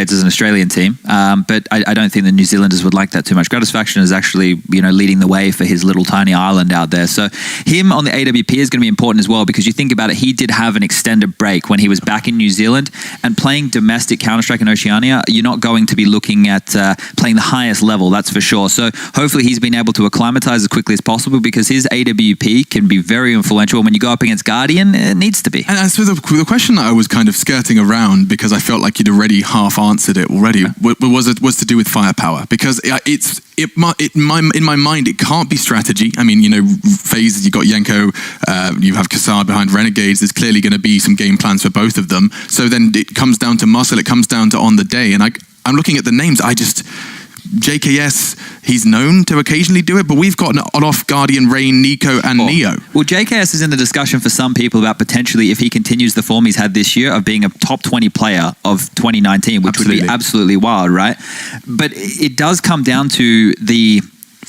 Renegades as an Australian team, but I don't think the New Zealanders would like that too much. Gratisfaction is actually, leading the way for his little tiny island out there. So him on the AWP is going to be important as well, because you think about it, he did have an extended break when he was back in New Zealand, and playing domestic Counter-Strike in Oceania, you're not going to be looking at playing the highest level, that's for sure. So hopefully he's been able to acclimatize as quickly as possible, because his AWP can be very influential. When you go up against Guardian, it needs to be. And so the question that I was kind of skirting around, because I felt like you'd already half answered it already, was to do with firepower, because in my mind it can't be strategy. I mean, Faze, you got Yenko, you have Kassar behind Renegades. There's clearly going to be some game plans for both of them. So then it comes down to muscle. It comes down to on the day. And I'm looking at the names. JKS, he's known to occasionally do it, but we've got an off Guardian, Rain, Nico, and Neo. Well, JKS is in the discussion for some people about potentially, if he continues the form he's had this year, of being a top 20 player of 2019, which would be absolutely wild, right? But it does come down to the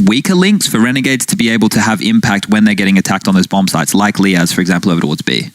weaker links for Renegades to be able to have impact when they're getting attacked on those bomb sites, like Liaz, for example, over towards B.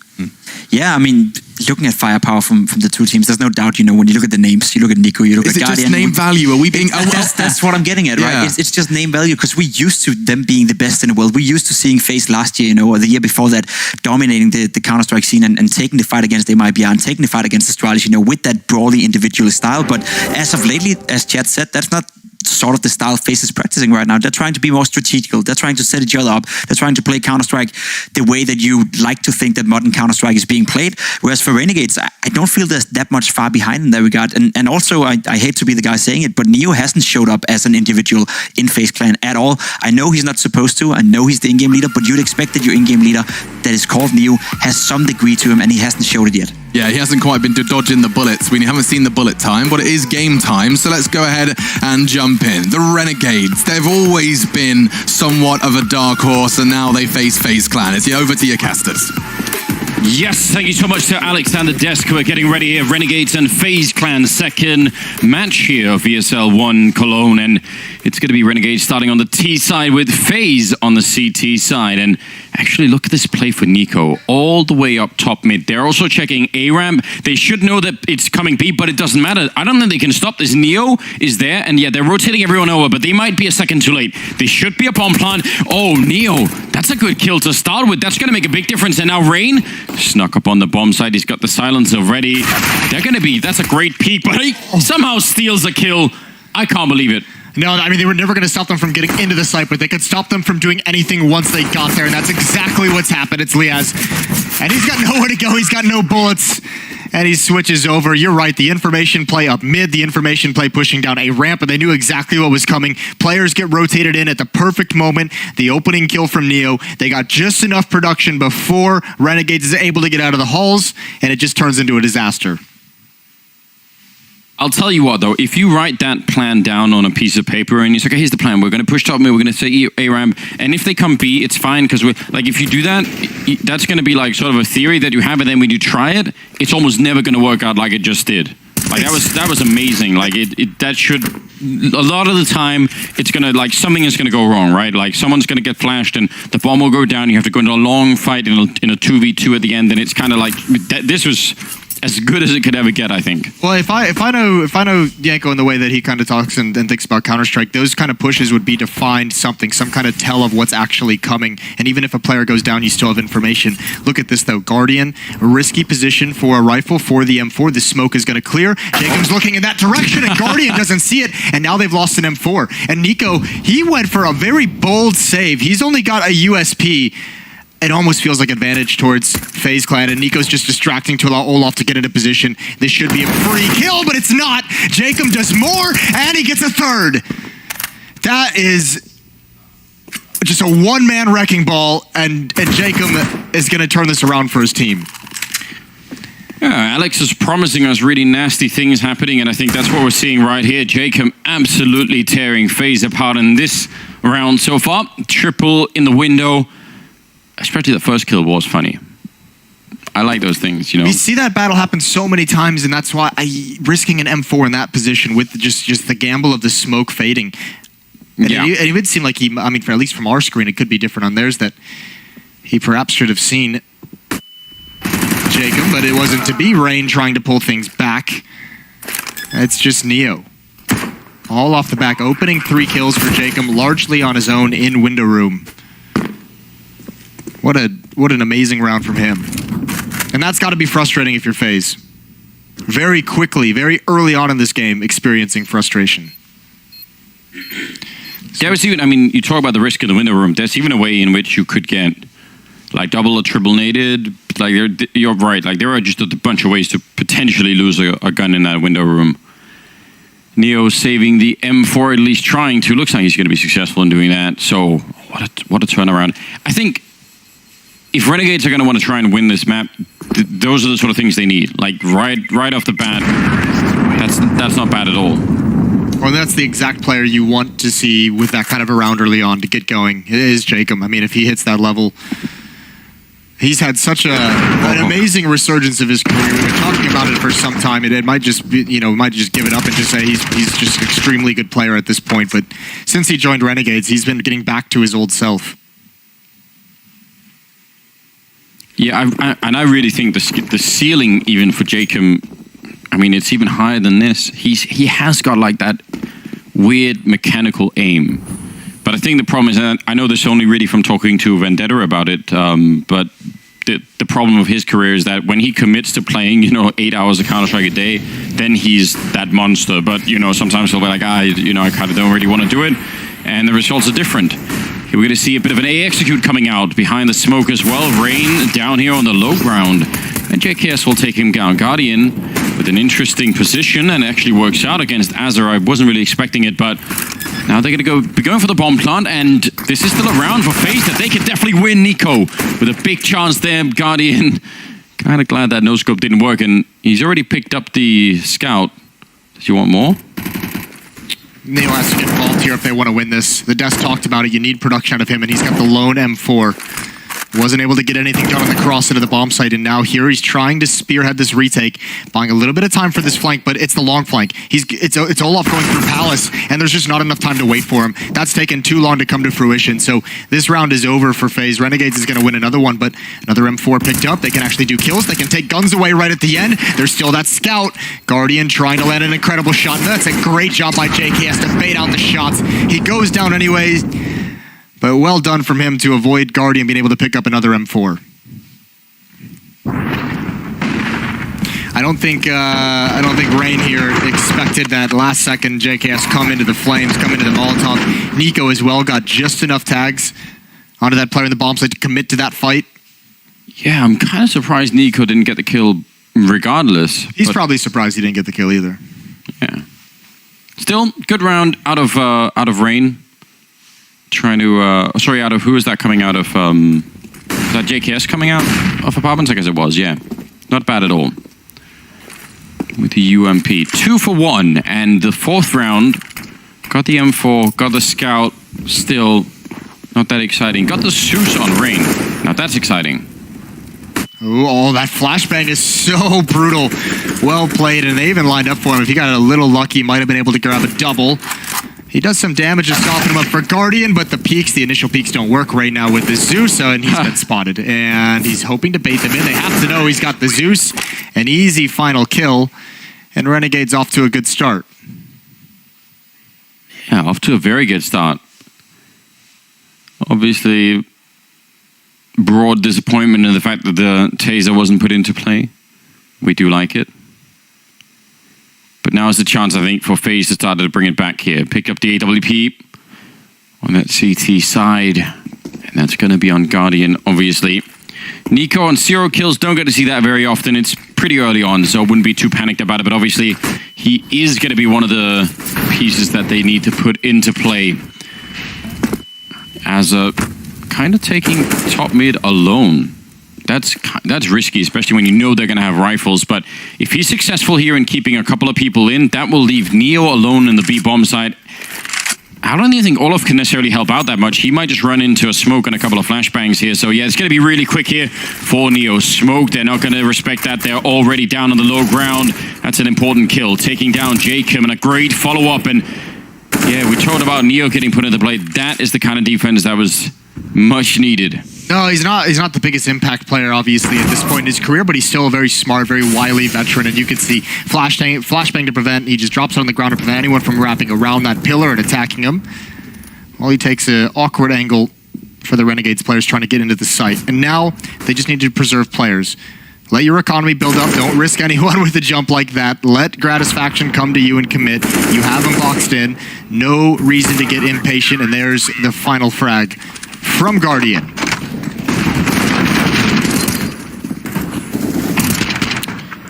Yeah, I mean, looking at firepower from the two teams, there's no doubt, when you look at the names, you look at Nico, you look at Guardian. Is it just name value? Are we being... That's what I'm getting at, right? It's just name value, because we're used to them being the best in the world. We're used to seeing Faze last year, or the year before that, dominating the Counter-Strike scene and taking the fight against MIBR and taking the fight against Astralis, with that brawly individual style. But as of lately, as Chad said, that's not sort of the style Faze is practicing right now. They're trying to be more strategical. They're trying to set each other up. They're trying to play Counter-Strike the way that you like to think that modern Counter-Strike is being played. Whereas for Renegades, I don't feel there's that much far behind in that regard. And also, I hate to be the guy saying it, but Neo hasn't showed up as an individual in FaZe Clan at all. I know he's not supposed to. I know he's the in-game leader, but you'd expect that your in-game leader that is called Neo has some degree to him, and he hasn't showed it yet. Yeah, he hasn't quite been dodging the bullets. We haven't seen the bullet time, but it is game time. So let's go ahead and jump in. The Renegades, they've always been somewhat of a dark horse, and now they face FaZe Clan. It's over to your casters. Yes, thank you so much to Alexander Desk. We're getting ready here. Renegades and FaZe Clan, second match here of ESL 1 Cologne. And it's going to be Renegades starting on the T side with FaZe on the CT side. And actually, look at this play for Nico, all the way up top mid. They're also checking A ramp. They should know that it's coming B, but it doesn't matter. I don't think they can stop this. Neo is there, and yeah, they're rotating everyone over, but they might be a second too late. They should be a bomb plant. Oh, Neo, that's a good kill to start with. That's going to make a big difference. And now Rain snuck up on the bomb side. He's got the silencer ready. They're going to be, that's a great peek, but he somehow steals a kill. I can't believe it. No, I mean, they were never going to stop them from getting into the site, but they could stop them from doing anything once they got there, and that's exactly what's happened. It's Liaz, and he's got nowhere to go. He's got no bullets, and he switches over. You're right, the information play up mid, the information play pushing down a ramp, and they knew exactly what was coming. Players get rotated in at the perfect moment. The opening kill from Neo. They got just enough production before Renegades is able to get out of the halls, and it just turns into a disaster. I'll tell you what, though, if you write that plan down on a piece of paper and you say, okay, here's the plan, we're going to push top mid, we're going to say A ramp, and if they come B, it's fine, because like, if you do that, that's going to be like sort of a theory that you have, and then when you try it, it's almost never going to work out like it just did. Like, that was amazing. Like, that should, a lot of the time, it's going to, like, something is going to go wrong, right? Like, someone's going to get flashed, and the bomb will go down, you have to go into a long fight in a 2v2 at the end, and it's kind of like, this was as good as it could ever get, I think. Well, if I know Yenko in the way that he kind of talks and thinks about Counter-Strike, those kind of pushes would be to find something, some kind of tell of what's actually coming. And even if a player goes down, you still have information. Look at this though, Guardian, a risky position for a rifle for the M4. The smoke is going to clear. Jacob's looking in that direction, and Guardian doesn't see it. And now they've lost an M4. And Nico, he went for a very bold save. He's only got a USP. It almost feels like advantage towards FaZe Clan, and Nico's just distracting to allow Olaf to get into position. This should be a free kill, but it's not. Jacob does more, and he gets a third. That is just a one-man wrecking ball, and Jacob is going to turn this around for his team. Yeah, Alex is promising us really nasty things happening, and I think that's what we're seeing right here. Jacob absolutely tearing FaZe apart in this round so far. Triple in the window. Especially the first kill was funny. I like those things, you know. We see that battle happen so many times, and that's why risking an M4 in that position with just the gamble of the smoke fading. And yeah. it would seem like I mean, at least from our screen, it could be different on theirs, that he perhaps should have seen Jacob, but it wasn't to be. Rain trying to pull things back. It's just Neo. All off the back, opening 3 kills for Jacob, largely on his own in window room. What an amazing round from him. And that's got to be frustrating if you're FaZe. Very quickly, very early on in this game, experiencing frustration. There's even, I mean, you talk about the risk in the window room. There's even a way in which you could get like double or triple naded. Like you're right. Like there are just a bunch of ways to potentially lose a gun in that window room. Neo saving the M4, at least trying to. Looks like he's going to be successful in doing that. So what a turnaround. I think if Renegades are going to want to try and win this map, those are the sort of things they need. Like right off the bat, that's not bad at all. Well, that's the exact player you want to see with that kind of a round early on to get going. It is Jacob. I mean, if he hits that level, he's had such an amazing resurgence of his career. We've been talking about it for some time. It might just be, might just give it up and just say he's just an extremely good player at this point. But since he joined Renegades, he's been getting back to his old self. Yeah, I really think the ceiling even for Jacob, I mean, it's even higher than this. He has got like that weird mechanical aim. But I think the problem is, and I know this only really from talking to Vendetta about it, but the problem of his career is that when he commits to playing, 8 hours of Counter-Strike a day, then he's that monster. But, sometimes he'll be like, I kind of don't really want to do it. And the results are different. We're going to see a bit of an A execute coming out behind the smoke as well. Rain down here on the low ground. And JKS will take him down. Guardian with an interesting position and actually works out against Azar. I wasn't really expecting it, but now they're going to be going for the bomb plant, and this is still a round for FaZe that they could definitely win. Nico with a big chance there. Guardian kind of glad that no scope didn't work, and he's already picked up the scout. Does you want more? Neo has to get involved here if they want to win this. The Desk talked about it. You need production out of him, and he's got the lone M4. Wasn't able to get anything done on the cross into the bomb site, and now here he's trying to spearhead this retake, buying a little bit of time for this flank, but it's the long flank. It's Olaf going through Palace, and there's just not enough time to wait for him. That's taken too long to come to fruition, so this round is over for FaZe. Renegades is going to win another one, but another M4 picked up. They can actually do kills. They can take guns away right at the end. There's still that scout. Guardian trying to land an incredible shot. That's a great job by JKS to bait out the shots. He goes down anyways. But well done from him to avoid Guardian being able to pick up another M4. I don't think Rain here expected that last second JKS come into the flames, come into the Molotov. Nico as well got just enough tags onto that player in the bomb site to commit to that fight. Yeah, I'm kind of surprised Nico didn't get the kill regardless. He's probably surprised he didn't get the kill either. Yeah. Still, good round out of Rain. Trying to, sorry, out of, who is that coming out of, is that JKS coming out of apartments? I guess it was, yeah. Not bad at all. With the UMP. 2 for 1, and the 4th round, got the M4, got the scout, still not that exciting. Got the Zeus on Rain. Now that's exciting. Oh, that flashbang is so brutal. Well played, and they even lined up for him. If he got a little lucky, might have been able to grab a double. He does some damage to soften him up for Guardian, but the initial peaks don't work right now with the Zeus, and he's been spotted. And he's hoping to bait them in. They have to know he's got the Zeus. An easy final kill, and Renegade's off to a good start. Yeah, off to a very good start. Obviously, broad disappointment in the fact that the taser wasn't put into play. We do like it. But now is the chance, I think, for FaZe to start to bring it back here. Pick up the AWP on that CT side. And that's going to be on Guardian, obviously. Nico on 0 kills. Don't get to see that very often. It's pretty early on, so I wouldn't be too panicked about it. But obviously, he is going to be one of the pieces that they need to put into play. As a kind of taking top mid alone. That's risky, especially when you know they're going to have rifles. But if he's successful here in keeping a couple of people in, that will leave Neo alone in the B-bomb side. I don't even think Olaf can necessarily help out that much. He might just run into a smoke and a couple of flashbangs here. So yeah, it's going to be really quick here for Neo. Smoke, they're not going to respect that. They're already down on the low ground. That's an important kill. Taking down Jacob and a great follow-up. And yeah, we talked about Neo getting put into play. That is the kind of defense that was much needed. No, he's not the biggest impact player, obviously, at this point in his career, but he's still a very smart, very wily veteran, and you can see flashbang to prevent. He just drops it on the ground to prevent anyone from wrapping around that pillar and attacking him. Well, he takes an awkward angle for the Renegades players trying to get into the site, and now they just need to preserve players. Let your economy build up. Don't risk anyone with a jump like that. Let Gratisfaction come to you and commit. You have them boxed in. No reason to get impatient, and there's the final frag from Guardian.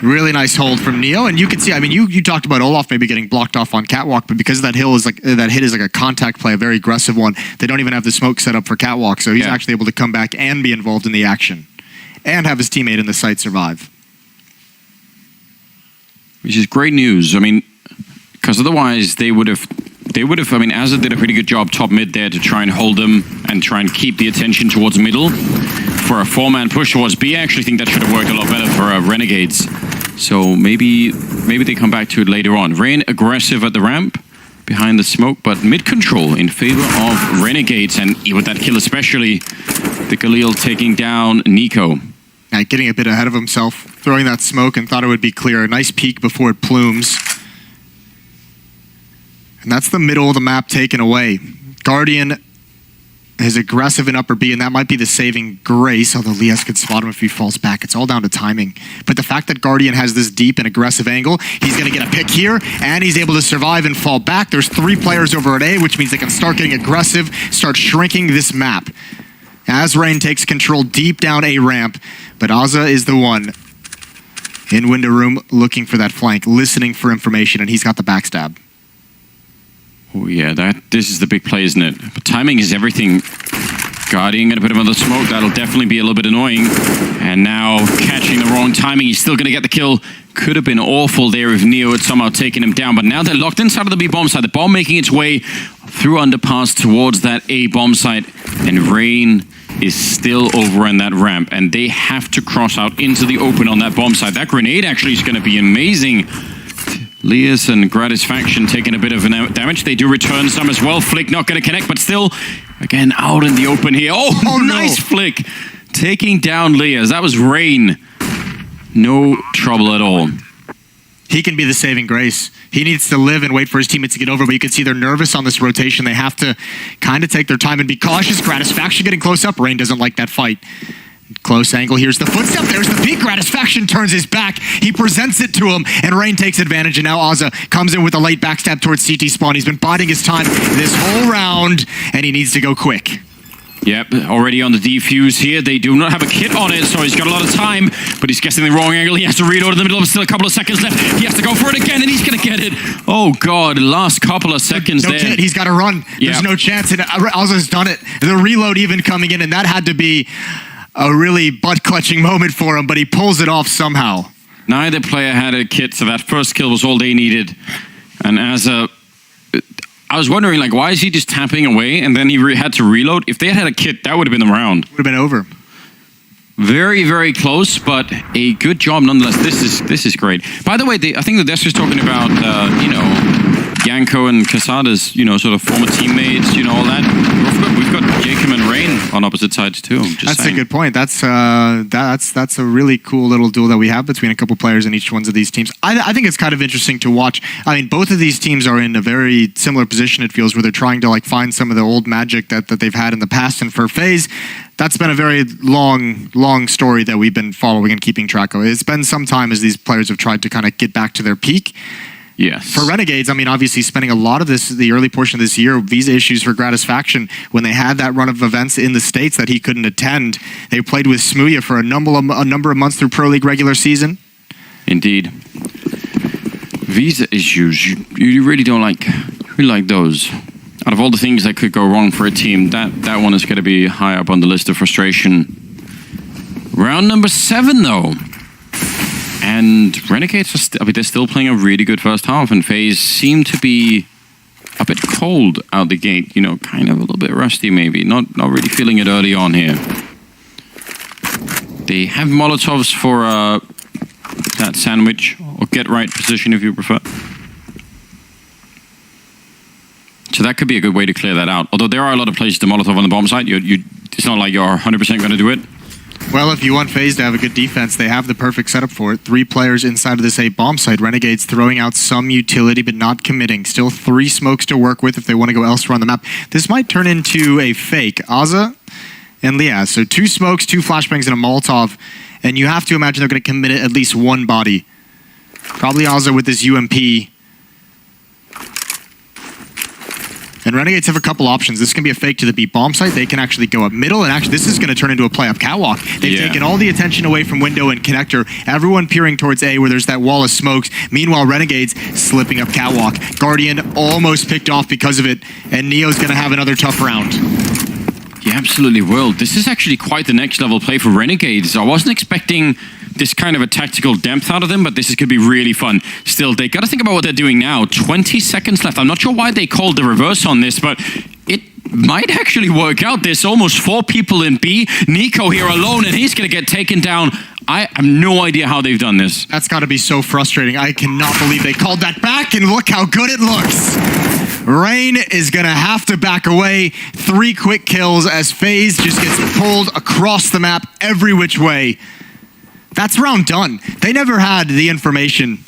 Really nice hold from Neo, and you can see, I mean, you talked about Olaf maybe getting blocked off on Catwalk, but because that hit is like a contact play, a very aggressive one, they don't even have the smoke set up for Catwalk, so he's actually able to come back and be involved in the action, and have his teammate in the site survive. Which is great news. I mean, because otherwise they would have, I mean, Azza did a pretty good job top mid there to try and hold them and try and keep the attention towards middle. For a 4-man push towards B, I actually think that should have worked a lot better for Renegades. So maybe they come back to it later on. Rain aggressive at the ramp, behind the smoke, but mid-control in favor of Renegades, and with that kill especially, the Galil taking down Nico. Getting a bit ahead of himself, throwing that smoke and thought it would be clear. A nice peek before it plumes. And that's the middle of the map taken away. Guardian is aggressive in upper B, and that might be the saving grace, although Lias could spot him if he falls back. It's all down to timing. But the fact that Guardian has this deep and aggressive angle, he's going to get a pick here, and he's able to survive and fall back. There's 3 players over at A, which means they can start getting aggressive, start shrinking this map. As Rain takes control deep down A ramp, but Azza is the one in window room looking for that flank, listening for information, and he's got the backstab. Oh yeah, this is the big play, isn't it? But timing is everything. Guardian got a bit of another smoke. That'll definitely be a little bit annoying. And now catching the wrong timing. He's still going to get the kill. Could have been awful there if Neo had somehow taken him down. But now they're locked inside of the B bomb site. The bomb making its way through underpass towards that A bomb site. And Rain is still over on that ramp. And they have to cross out into the open on that bomb site. That grenade actually is going to be amazing. Lias and Gratisfaction taking a bit of damage. They do return some as well. Flick not going to connect, but still, again, out in the open here. Oh, nice Flick. Taking down Lias. That was Rain. No trouble at all. He can be the saving grace. He needs to live and wait for his teammates to get over, but you can see they're nervous on this rotation. They have to kind of take their time and be cautious. Gratisfaction getting close up. Rain doesn't like that fight. Close angle, here's the footstep, there's the peak. Gratisfaction turns his back, he presents it to him, and Rain takes advantage, and now Azza comes in with a late backstab towards CT spawn. He's been biding his time this whole round, and he needs to go quick. Yep, already on the defuse here. They do not have a kit on it, so he's got a lot of time, but he's guessing the wrong angle. He has to reload in the middle, still a couple of seconds left. He has to go for it again, and he's going to get it. Oh, God, last couple of seconds no there. Kit, he's got to run. There's no chance, and Azza's done it. The reload even coming in, and that had to be a really butt-clutching moment for him, but he pulls it off somehow. Neither player had a kit, so that first kill was all they needed. And I was wondering, like, why is he just tapping away and then he had to reload? If they had a kit, that would have been the round. Would have been over. Very, very close, but a good job nonetheless. This is great. By the way, I think the desk was talking about, Yanko and Casada's, sort of former teammates, all that. We've got Jacob and Rain on opposite sides too. That's a good point. That's a really cool little duel that we have between a couple players in each one of these teams. I think it's kind of interesting to watch. I mean, both of these teams are in a very similar position, it feels, where they're trying to find some of the old magic that they've had in the past. And for Faze, that's been a very long story that we've been following and keeping track of. It's been some time as these players have tried to kind of get back to their peak. Yes. For Renegades, I mean, obviously spending a lot of the early portion of this year, visa issues for Gratisfaction, when they had that run of events in the States that he couldn't attend. They played with Smuya for a number of months through Pro League regular season. Indeed. Visa issues, you really don't like those. Out of all the things that could go wrong for a team, that one is going to be high up on the list of frustration. Round number 7, though. And Renegades are they're still playing a really good first half, and Faze seem to be a bit cold out the gate, kind of a little bit rusty maybe, not really feeling it early on here. They have Molotovs for that sandwich, or get right position if you prefer. So that could be a good way to clear that out. Although there are a lot of places to Molotov on the bomb site, it's not like you're 100% going to do it. Well, if you want FaZe to have a good defense, they have the perfect setup for it. 3 players inside of this A bomb site. Renegades throwing out some utility, but not committing. Still 3 smokes to work with if they want to go elsewhere on the map. This might turn into a fake. Aza and Liaz. So 2 smokes, 2 flashbangs, and a Molotov. And you have to imagine they're going to commit at least 1 body. Probably Aza with his UMP. And Renegades have a couple options. This can be a fake to the B bomb site. They can actually go up middle, and actually this is going to turn into a play up catwalk. They've taken all the attention away from window and connector. Everyone peering towards A where there's that wall of smokes. Meanwhile, Renegades slipping up catwalk. Guardian almost picked off because of it, and Neo's going to have another tough round. He absolutely will. This is actually quite the next level play for Renegades. I wasn't expecting this kind of a tactical depth out of them, but this is going to be really fun. Still, they got to think about what they're doing now. 20 seconds left. I'm not sure why they called the reverse on this, but it might actually work out. There's almost 4 people in B. Nico here alone, and he's going to get taken down. I have no idea how they've done this. That's got to be so frustrating. I cannot believe they called that back, and look how good it looks. Rain is going to have to back away. 3 quick kills as FaZe just gets pulled across the map every which way. That's round done. They never had the information.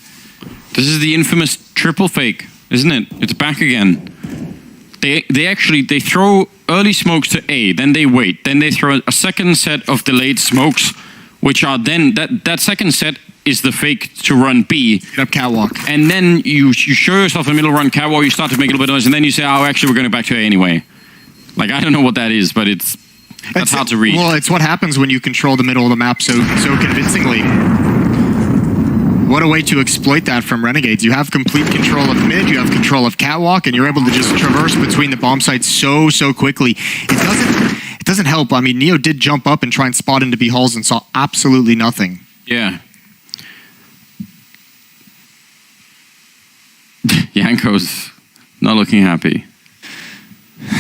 This is the infamous triple fake, isn't it? It's back again. They throw early smokes to A, then they wait, then they throw a second set of delayed smokes, which are then that second set is the fake to run B. Get up catwalk. And then you show yourself a middle run catwalk, you start to make a little bit of noise, and then you say, oh, actually, we're going back to A anyway. Like, I don't know what that is, but that's hard to read. Well, it's what happens when you control the middle of the map so convincingly. What a way to exploit that from Renegades. You have complete control of mid, you have control of catwalk, and you're able to just traverse between the bomb sites so quickly. It doesn't help. I mean, Neo did jump up and try and spot into B halls and saw absolutely nothing. Yeah. Yanko's not looking happy.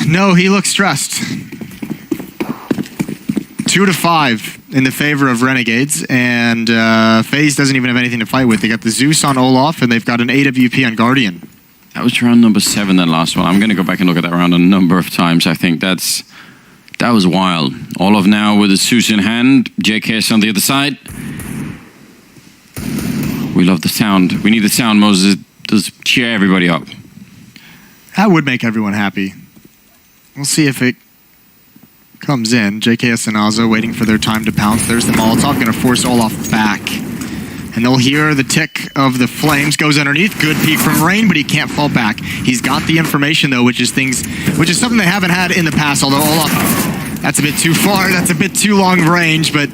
No, he looks stressed. 2-5 in the favor of Renegades, and FaZe doesn't even have anything to fight with. They got the Zeus on Olaf, and they've got an AWP on Guardian. That was round number 7, that last one. I'm going to go back and look at that round a number of times. I think that was wild. Olaf now with the Zeus in hand. JKS on the other side. We love the sound. We need the sound, Moses. Just cheer everybody up. That would make everyone happy. We'll see if it comes in. JKS and Aza waiting for their time to pounce. There's the Molotov, going to force Olaf back. And they'll hear the tick of the flames. Goes underneath. Good peek from Rain, but he can't fall back. He's got the information, though, which is something they haven't had in the past. Although Olaf, that's a bit too far. That's a bit too long range, but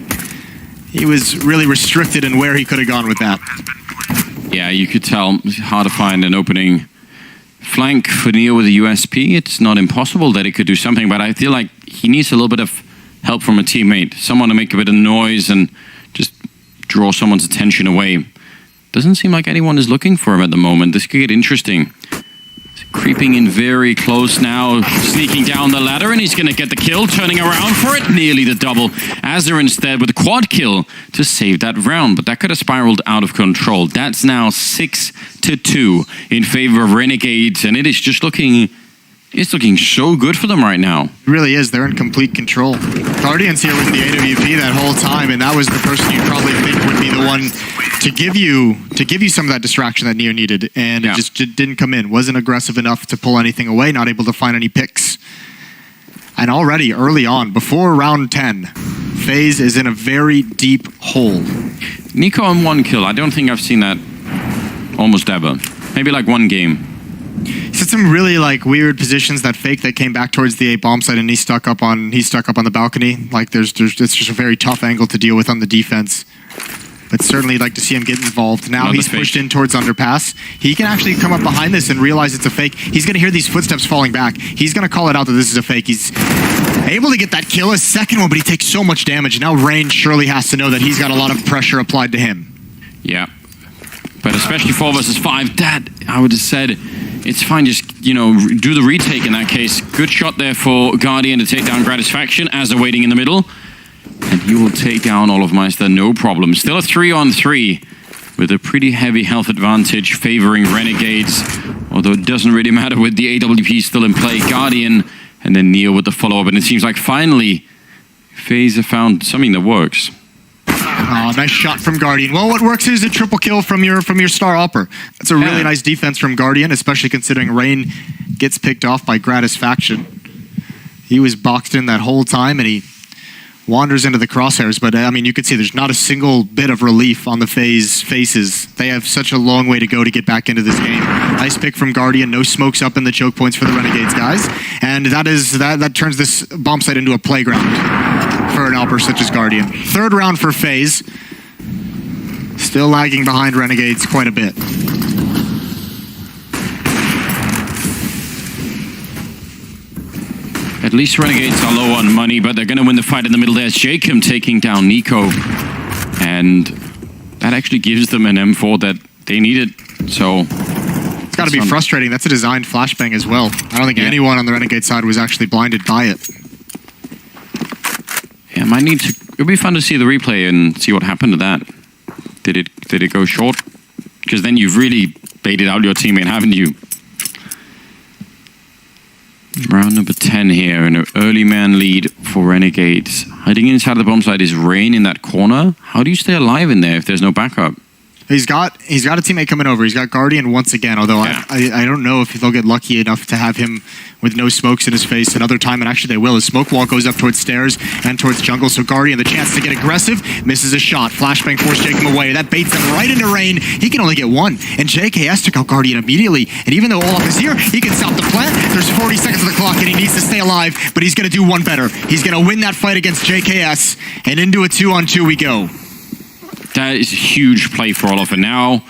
he was really restricted in where he could have gone with that. Yeah, you could tell. It's hard to find an opening flank for Neo with the USP. It's not impossible that he could do something, but I feel like he needs a little bit of help from a teammate. Someone to make a bit of noise and just draw someone's attention away. Doesn't seem like anyone is looking for him at the moment. This could get interesting. Creeping in very close now, sneaking down the ladder, and he's going to get the kill, turning around for it, nearly the double. Azure instead with a quad kill to save that round, but that could have spiraled out of control. That's now 6-2 in favor of Renegades, and it is just looking so good for them right now. It really is. They're in complete control. Guardian's here with the AWP that whole time, and that was the person you'd probably think would be the one to give you some of that distraction that Neo needed, and it just didn't come in. Wasn't aggressive enough to pull anything away, not able to find any picks. And already early on, before round 10, FaZe is in a very deep hole. Nico on 1 kill. I don't think I've seen that almost ever. Maybe like 1 game. He's had some really weird positions. That fake that came back towards the A bomb site, and he's stuck up on the balcony. It's just a very tough angle to deal with on the defense. But certainly like to see him get involved. Now he's pushed in towards underpass. He can actually come up behind this and realize it's a fake. He's going to hear these footsteps falling back. He's going to call it out that this is a fake. He's able to get that kill, a second one, but he takes so much damage. Now Rain surely has to know that he's got a lot of pressure applied to him. Yeah. But especially 4 versus 5, that, I would have said, it's fine, just, do the retake in that case. Good shot there for Guardian to take down Gratisfaction as they're waiting in the middle. And he will take down Olaf Meister, no problem. Still a 3-on-3 with a pretty heavy health advantage favoring Renegades. Although it doesn't really matter with the AWP still in play. Guardian and then Neo with the follow-up. And it seems like finally Faze have found something that works. Oh, nice shot from Guardian. Well, what works is a triple kill from your star upper. That's a really nice defense from Guardian, especially considering Rain gets picked off by Gratisfaction. He was boxed in that whole time, and he wanders into the crosshairs. But, I mean, you could see there's not a single bit of relief on the Faze faces. They have such a long way to go to get back into this game. Nice pick from Guardian. No smokes up in the choke points for the Renegades, guys. And that turns this bomb site into a playground for an Alper such as Guardian. Third round for Faze. Still lagging behind Renegades quite a bit. At least Renegades are low on money, but they're going to win the fight in the middle. There's Jacob taking down Nico. And that actually gives them an M4 that they needed. So it's got to be frustrating. That's a designed flashbang as well. I don't think anyone on the Renegade side was actually blinded by it. Yeah, it'd be fun to see the replay and see what happened to that. Did it go short? Because then you've really baited out your teammate, haven't you? Round number 10 here, and an early man lead for Renegades. Hiding inside the bomb site is Rain in that corner. How do you stay alive in there if there's no backup? He's got a teammate coming over. He's got Guardian once again, although I don't know if they'll get lucky enough to have him with no smokes in his face another time, and actually they will. His smoke wall goes up towards stairs and towards jungle, so Guardian, the chance to get aggressive, misses a shot. Flashbang forced Jacob away. That baits him right into Rain. He can only get one, and JKS took out Guardian immediately, and even though Olaf is here, he can stop the plant. There's 40 seconds on the clock, and he needs to stay alive, but he's going to do one better. He's going to win that fight against JKS, and into a 2-on-2 we go. That is a huge play for Olaf, and now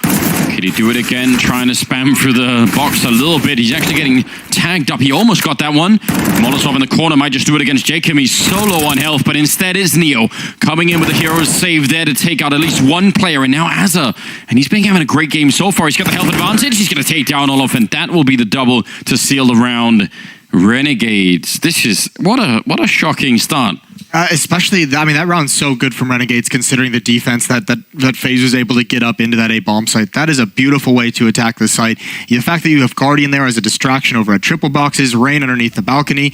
could he do it again, trying to spam through the box a little bit. He's actually getting tagged up. He almost got that one. Molotov in the corner might just do it against Jacob. He's so low on health, but instead is Neo coming in with a hero's save there to take out at least one player, and now Azza. And he's been having a great game so far. He's got the health advantage. He's going to take down Olaf, and that will be the double to seal the round. Renegades. This is what a shocking start. Especially, I mean, that round's so good from Renegades considering the defense that Faze was able to get up into that A bomb site. That is a beautiful way to attack the site. The fact that you have Guardian there as a distraction over at triple boxes, Rain underneath the balcony.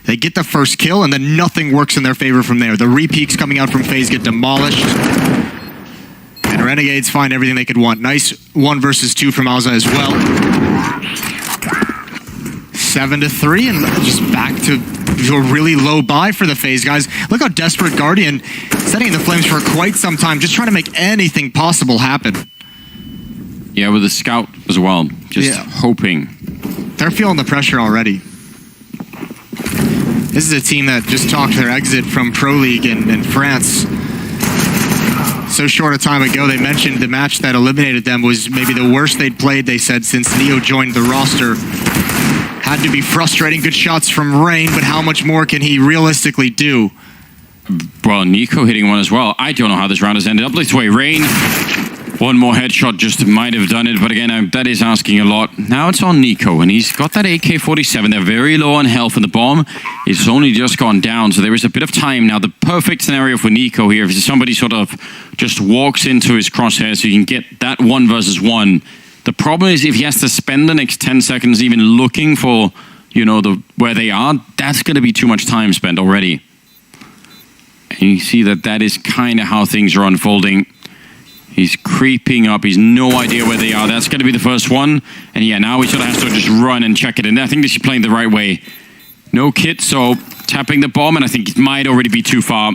They get the first kill, and then nothing works in their favor from there. The re-peaks coming out from Faze get demolished. And Renegades find everything they could want. Nice 1 versus 2 from Alza as well. 7-3, and just back to a really low buy for the Faze guys. Look how desperate Guardian, setting in the flames for quite some time, just trying to make anything possible happen. Yeah, with the scout as well, just hoping. They're feeling the pressure already. This is a team that just talked their exit from Pro League in France. So short a time ago, they mentioned the match that eliminated them was maybe the worst they'd played, they said, since Neo joined the roster. Had to be frustrating. Good shots from Rain, but how much more can he realistically do? Well, Nico hitting one as well. I don't know how this round has ended up this way. Rain, one more headshot just might have done it, but again, that is asking a lot. Now it's on Nico, and he's got that AK-47. They're very low on health, and the bomb is only just gone down, so there is a bit of time. Now, the perfect scenario for Nico here is if somebody sort of just walks into his crosshair so you can get that 1 versus 1. The problem is if he has to spend the next 10 seconds even looking for, where they are, that's going to be too much time spent already. And you see that is kind of how things are unfolding. He's creeping up. He's no idea where they are. That's going to be the first one. And yeah, now he sort of has to just run and check it. And I think this is playing the right way. No kit, so tapping the bomb, and I think it might already be too far.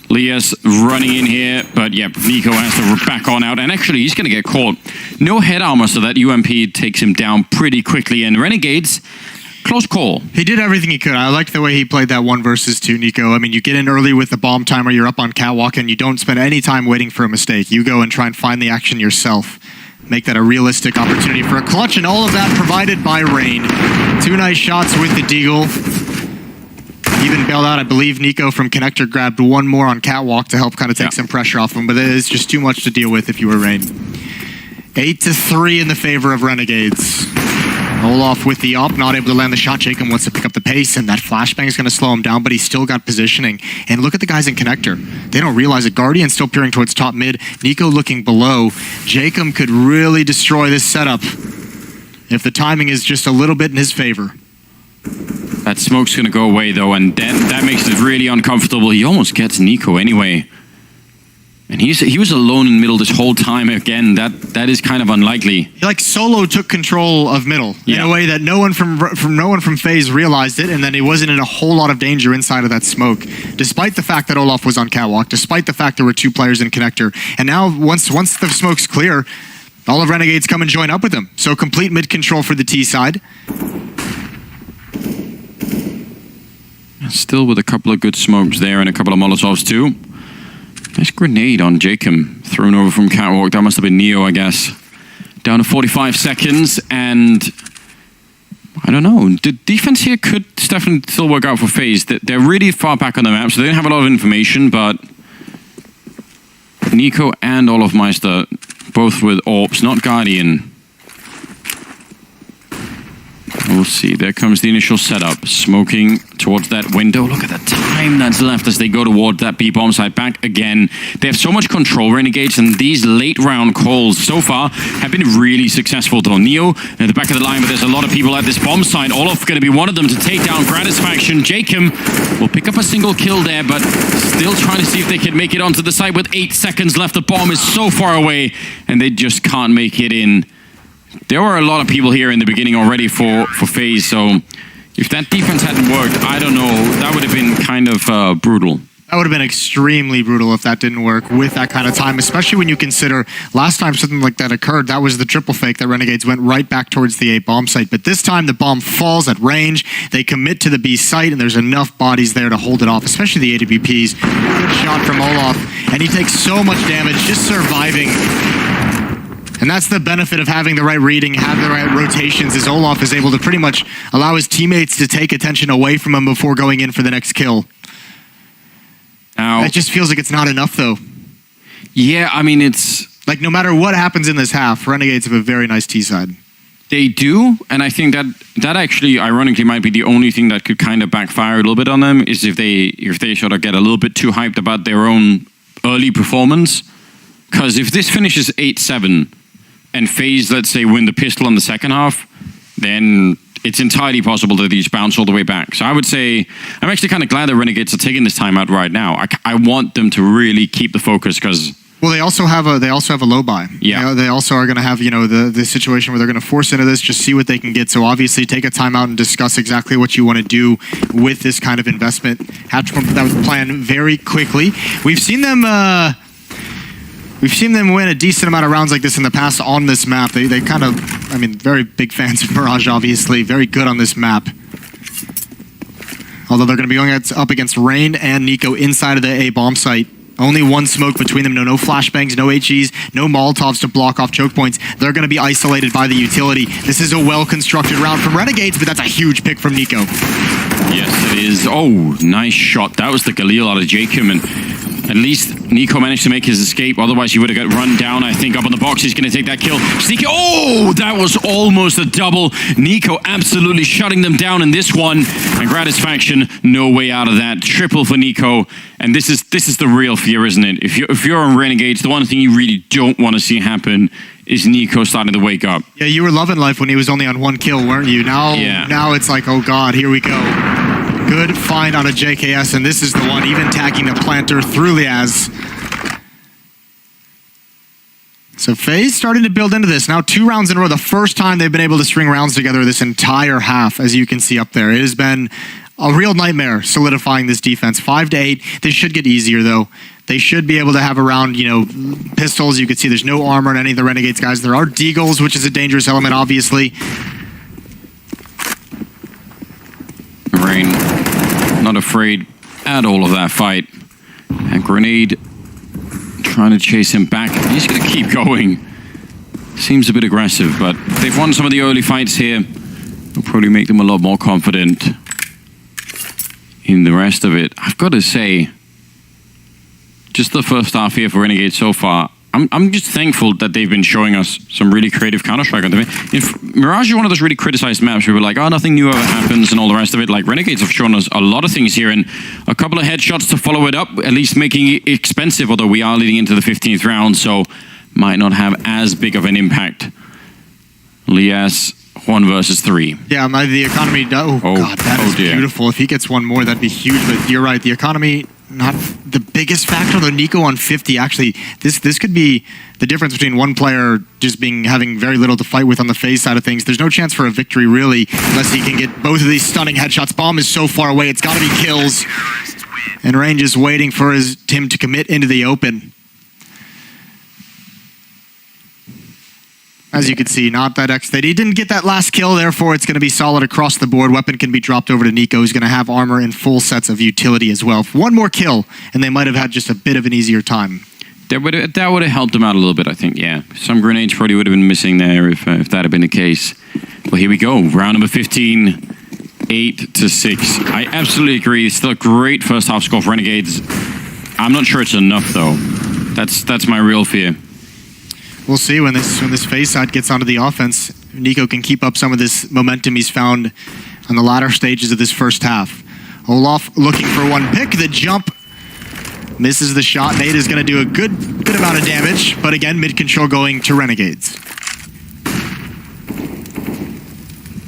Lias running in here, but yeah, Nico has to back on out, and actually he's going to get caught. No head armor, so that UMP takes him down pretty quickly, and Renegades, close call. He did everything he could. I liked the way he played that 1 versus 2, Nico. I mean, you get in early with the bomb timer, you're up on catwalk, and you don't spend any time waiting for a mistake. You go and try and find the action yourself. Make that a realistic opportunity for a clutch, and all of that provided by Rain. 2 nice shots with the Deagle. Even bailed out, I believe Nico from Connector grabbed 1 more on catwalk to help kind of take some pressure off him, but it is just too much to deal with if you were Rain. 8-3 in the favor of Renegades. Olaf with the up, not able to land the shot. Jacob wants to pick up the pace, and that flashbang is going to slow him down, but he's still got positioning. And look at the guys in Connector. They don't realize it. Guardian still peering towards top mid. Nico looking below. Jacob could really destroy this setup if the timing is just a little bit in his favor. That smoke's going to go away, though, and that makes it really uncomfortable. He almost gets Nico anyway. And he was alone in the middle this whole time. Again, that is kind of unlikely. He like solo took control of middle in a way that no one from Faze realized it, and then he wasn't in a whole lot of danger inside of that smoke, despite the fact that Olaf was on catwalk, despite the fact there were 2 players in connector. And now once the smoke's clear, all of Renegades come and join up with him. So complete mid control for the T side. Still with a couple of good smokes there and a couple of Molotovs too. Nice grenade on Jacob, thrown over from catwalk. That must have been Neo, I guess. Down to 45 seconds, and I don't know. The defense here could definitely still work out for Faze. They're really far back on the map, so they don't have a lot of information, but Nico and Olaf Meister, both with Orbs, not Guardian. We'll see. There comes the initial setup. Smoking towards that window. Look at the time that's left as they go toward that B-bomb site. Back again. They have so much control, Renegades, and these late round calls so far have been really successful though. Neo at the back of the line, but there's a lot of people at this bomb site. Olaf going to be one of them to take down Gratisfaction. Jacob will pick up a single kill there, but still trying to see if they can make it onto the site with 8 seconds left. The bomb is so far away, and they just can't make it in. There were a lot of people here in the beginning already for Faze, so if that defense hadn't worked, I don't know, that would have been kind of brutal. That would have been extremely brutal if that didn't work with that kind of time, especially when you consider last time something like that occurred, that was the triple fake that Renegades went right back towards the A bomb site. But this time the bomb falls at range, they commit to the B site, and there's enough bodies there to hold it off, especially the AWPs. Good shot from Olaf, and he takes so much damage just surviving. And that's the benefit of having the right reading, having the right rotations, is Olaf is able to pretty much allow his teammates to take attention away from him before going in for the next kill. Now, that just feels like it's not enough, though. Yeah, I mean, it's... Like, no matter what happens in this half, Renegades have a very nice T-side. They do, and I think that actually, ironically, might be the only thing that could kind of backfire a little bit on them, is if they sort of get a little bit too hyped about their own early performance. Because if this finishes 8-7, and Faze, let's say, win the pistol in the second half, then it's entirely possible that these bounce all the way back. So I would say, I'm actually kind of glad that Renegades are taking this time out right now. I want them to really keep the focus, because... Well, they also have a low buy. Yeah. You know, they also are going to have, you know, the situation where they're going to force into this, just see what they can get. So obviously take a timeout and discuss exactly what you want to do with this kind of investment. Have to come up with that plan very quickly. We've seen them win a decent amount of rounds like this in the past on this map. They kind of, I mean, very big fans of Mirage, obviously. Very good on this map. Although they're going to be going up against Rain and Nico inside of the A bomb site. Only one smoke between them. No flashbangs, no HEs, no Molotovs to block off choke points. They're going to be isolated by the utility. This is a well-constructed round from Renegades, but that's a huge pick from Nico. Yes, it is. Oh, nice shot. That was the Galil out of Jacob, and at least Nico managed to make his escape. Otherwise, he would have got run down, I think, up on the box. He's going to take that kill. Sneaky. Oh, that was almost a double. Nico absolutely shutting them down in this one. And Gratisfaction, no way out of that. Triple for Nico. And this is the real fear, isn't it? If you're on Renegades, the one thing you really don't want to see happen is Nico starting to wake up. Yeah, you were loving life when he was only on one kill, weren't you? Now it's like, oh God, here we go. Good find on a JKS, and this is the one, even tagging the planter through Liaz. So Faze starting to build into this. Now 2 rounds in a row, the first time they've been able to string rounds together this entire half, as you can see up there. It has been a real nightmare solidifying this defense. 5-8. They should get easier, though. They should be able to have around, you know, pistols. You can see there's no armor on any of the Renegades guys. There are deagles, which is a dangerous element, obviously. Rain, not afraid at all of that fight. And Grenade trying to chase him back. He's going to keep going. Seems a bit aggressive, but they've won some of the early fights here. It'll probably make them a lot more confident in the rest of it. I've got to say, just the first half here for Renegade so far, I'm just thankful that they've been showing us some really creative Counter-Strike on the Mirage is one of those really criticized maps where we're like, oh, nothing new ever happens and all the rest of it. Like, Renegades have shown us a lot of things here, and a couple of headshots to follow it up, at least making it expensive, although we are leading into the 15th round, so might not have as big of an impact. Lias 1 versus 3. Yeah, the economy. God, that is beautiful. If he gets one more, that'd be huge. But you're right, the economy not the biggest factor. Though Nico on 50, actually, this could be the difference between one player just having very little to fight with on the Faze side of things. There's no chance for a victory really, unless he can get both of these stunning headshots. Bomb is so far away, it's got to be kills. And Range is waiting for him to commit into the open. As you can see, not that He didn't get that last kill, therefore it's going to be solid across the board. Weapon can be dropped over to Nico, who's going to have armor and full sets of utility as well. One more kill, and they might have had just a bit of an easier time. That would have helped them out a little bit, I think, yeah. Some grenades probably would have been missing there if that had been the case. Well, here we go. Round number 15, 8-6. I absolutely agree. It's still a great first half score for Renegades. I'm not sure it's enough, though. That's my real fear. We'll see when this Faze side gets onto the offense. Nico can keep up some of this momentum he's found on the latter stages of this first half. Olaf looking for one pick. The jump misses the shot. Nate is going to do a good amount of damage, but again, mid control going to Renegades.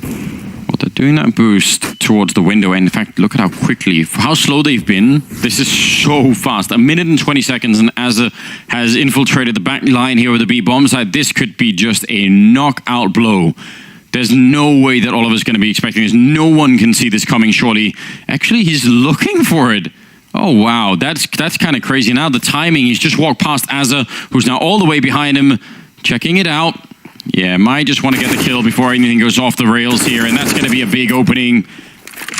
Well, they're doing that boost towards the window, and in fact, look at how quickly, how slow they've been. This is so fast. 1 minute and 20 seconds, and Azza has infiltrated the back line here with the B-bomb side. This could be just a knockout blow. There's no way that Oliver's going to be expecting this. No one can see this coming, surely. Actually, he's looking for it. Oh, wow. That's kind of crazy. Now the timing, he's just walked past Azza, who's now all the way behind him, checking it out. Yeah, might just want to get the kill before anything goes off the rails here, and that's going to be a big opening.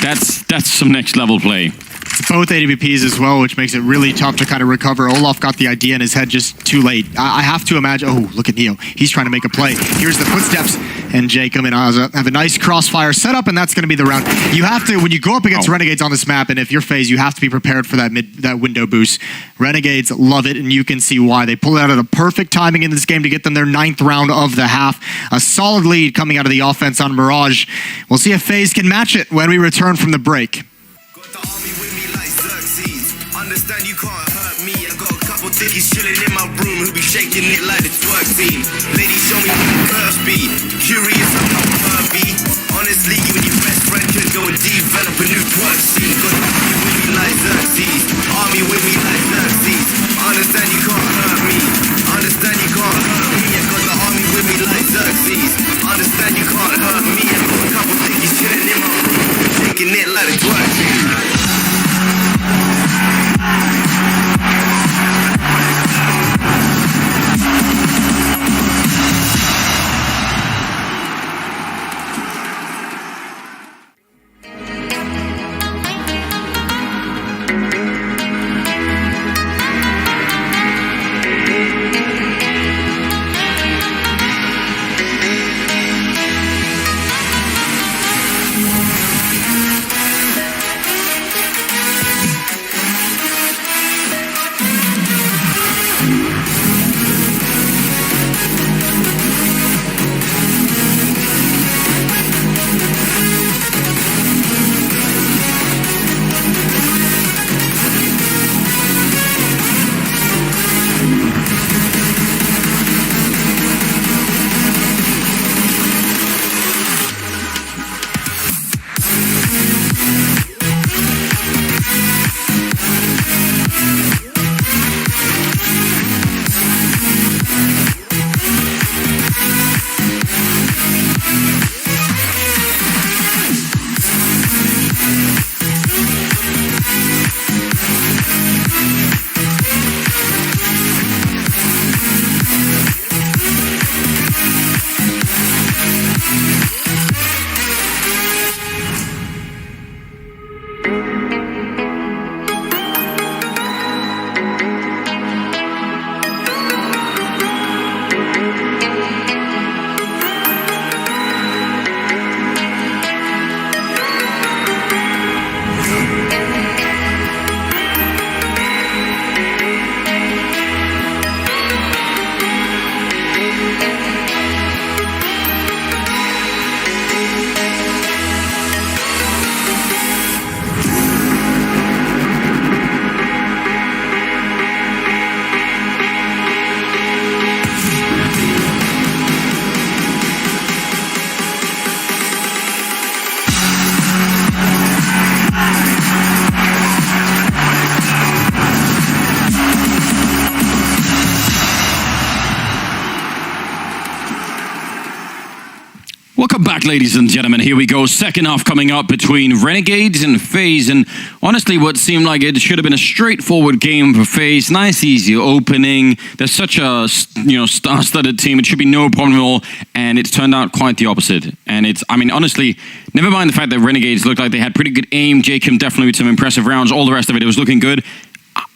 That's some next level play. It's both AWPs as well, which makes it really tough to kind of recover. Olaf got the idea in his head just too late. I have to imagine, oh, look at Neo. He's trying to make a play. Here's the footsteps, and Jacob and Azza have a nice crossfire set up, and that's going to be the round. You have to, when you go up against Renegades on this map, and if you're Faze, you have to be prepared for that window boost. Renegades love it, and you can see why. They pull it out of the perfect timing in this game to get them their 9th round of the half. A solid lead coming out of the offense on Mirage. We'll see if Faze can match it when we return from the break. Understand you can't hurt me. I got a couple dickies chilling in my room who be shaking it like the twerk scene. Ladies, show me where the curves be. Curious, I'm not pervy. Honestly, you and your best friend could go and develop a new twerk scene. Got the army with me like Xerxes. Army with me like Xerxes. Understand you can't hurt me. Understand you can't hurt me. I got the army with me like Xerxes. Understand you can't hurt me. I got a couple dickies chilling in my room shaking it like the twerk scene. back, ladies and gentlemen. Here we go. Second half coming up between Renegades and Faze. And honestly, what seemed like it should have been a straightforward game for Faze. Nice, easy opening. They're such a star-studded team. It should be no problem at all. And it's turned out quite the opposite. And honestly, never mind the fact that Renegades looked like they had pretty good aim. Jacob definitely with some impressive rounds. All the rest of it was looking good.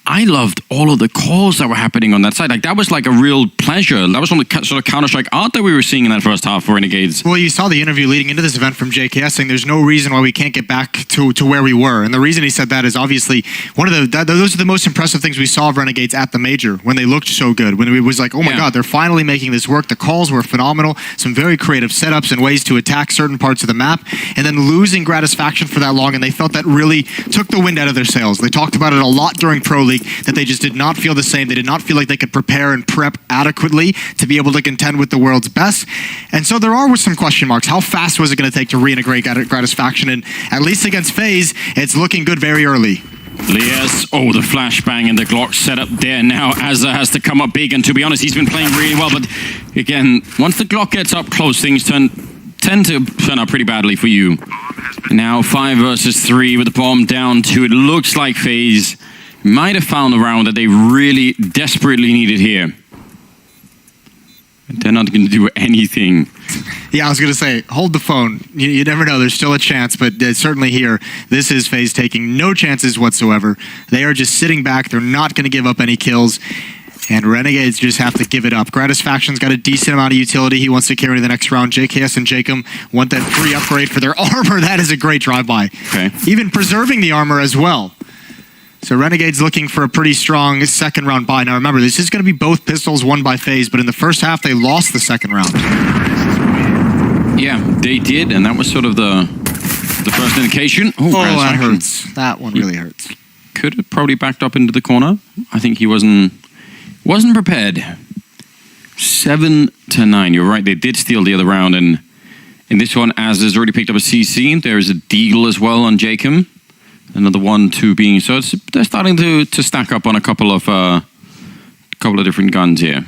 I loved all of the calls that were happening on that side. Like, that was like a real pleasure. That was one of the sort of Counter-Strike art that we were seeing in that first half for Renegades. Well, you saw the interview leading into this event from JKS saying there's no reason why we can't get back to where we were. And the reason he said that is obviously those are the most impressive things we saw of Renegades at the Major, when they looked so good, when it was like, oh my God, they're finally making this work. The calls were phenomenal. Some very creative setups and ways to attack certain parts of the map. And then losing Gratisfaction for that long, and they felt that really took the wind out of their sails. They talked about it a lot during Pro League, that they just did not feel the same. They did not feel like they could prepare and prep adequately to be able to contend with the world's best. And so there are some question marks. How fast was it going to take to reintegrate Gratisfaction? And at least against Faze, it's looking good very early. Lias, the flashbang and the Glock set up there now. Azza has to come up big, and to be honest, he's been playing really well. But again, once the Glock gets up close, things tend to turn out pretty badly for you. Now 5 versus 3 with the bomb down 2. It looks like Faze might have found the round that they really desperately needed here. They're not going to do anything. Yeah, I was going to say, hold the phone. You never know. There's still a chance, but certainly here, this is Faze taking no chances whatsoever. They are just sitting back. They're not going to give up any kills. And Renegades just have to give it up. Gratisfaction's got a decent amount of utility. He wants to carry the next round. JKS and Jacob want that free upgrade for their armor. That is a great drive-by. Okay. Even preserving the armor as well. So Renegades looking for a pretty strong second round buy. Now remember, this is going to be both pistols won by Faze, but in the first half, they lost the second round. Yeah, they did, and that was sort of the first indication. Oh, that hurts. That one really hurts. Could have probably backed up into the corner. I think he wasn't prepared. 7-9. You're right, they did steal the other round, and in this one, Az has already picked up a CC. There is a deagle as well on Jacob. Another 1-2 being, so they're starting to stack up on a couple of different guns here.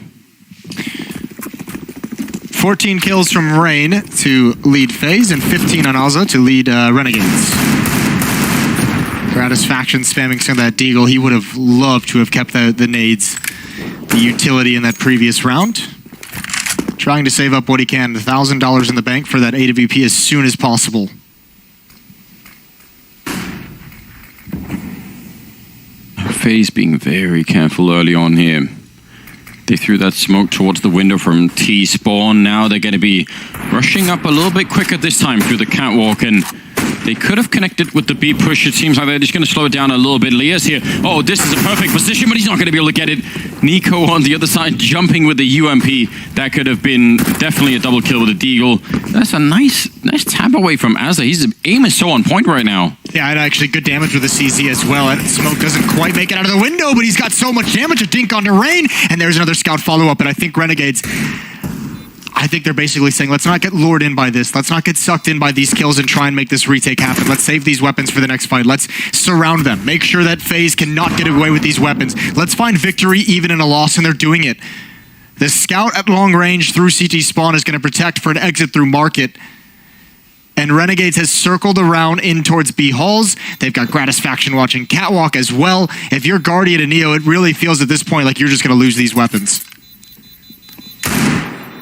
14 kills from Rain to lead Faze, and 15 on Azza to lead Renegades. Gratisfaction spamming some of that deagle. He would have loved to have kept the nades, the utility in that previous round. Trying to save up what he can, $1,000 in the bank for that AWP as soon as possible. Faze being very careful early on here. They threw that smoke towards the window from T-spawn. Now they're going to be rushing up a little bit quicker this time through the catwalk, and they could have connected with the B push. It seems like they're just going to slow it down a little bit. Lias here. Oh, this is a perfect position, but he's not going to be able to get it. Nico on the other side jumping with the UMP. That could have been definitely a double kill with a deagle. That's a nice tap away from Azza. His aim is so on point right now. Yeah, and actually good damage with the CZ as well. And Smoke doesn't quite make it out of the window, but he's got so much damage. A dink onto Rain, and there's another scout follow-up. And I think Renegades, they're basically saying, let's not get lured in by this. Let's not get sucked in by these kills and try and make this retake happen. Let's save these weapons for the next fight. Let's surround them. Make sure that Faze cannot get away with these weapons. Let's find victory even in a loss, and they're doing it. The scout at long range through CT spawn is going to protect for an exit through market. And Renegades has circled around in towards B halls. They've got Gratisfaction watching catwalk as well. If you're Guardian and Neo, it really feels at this point like you're just going to lose these weapons.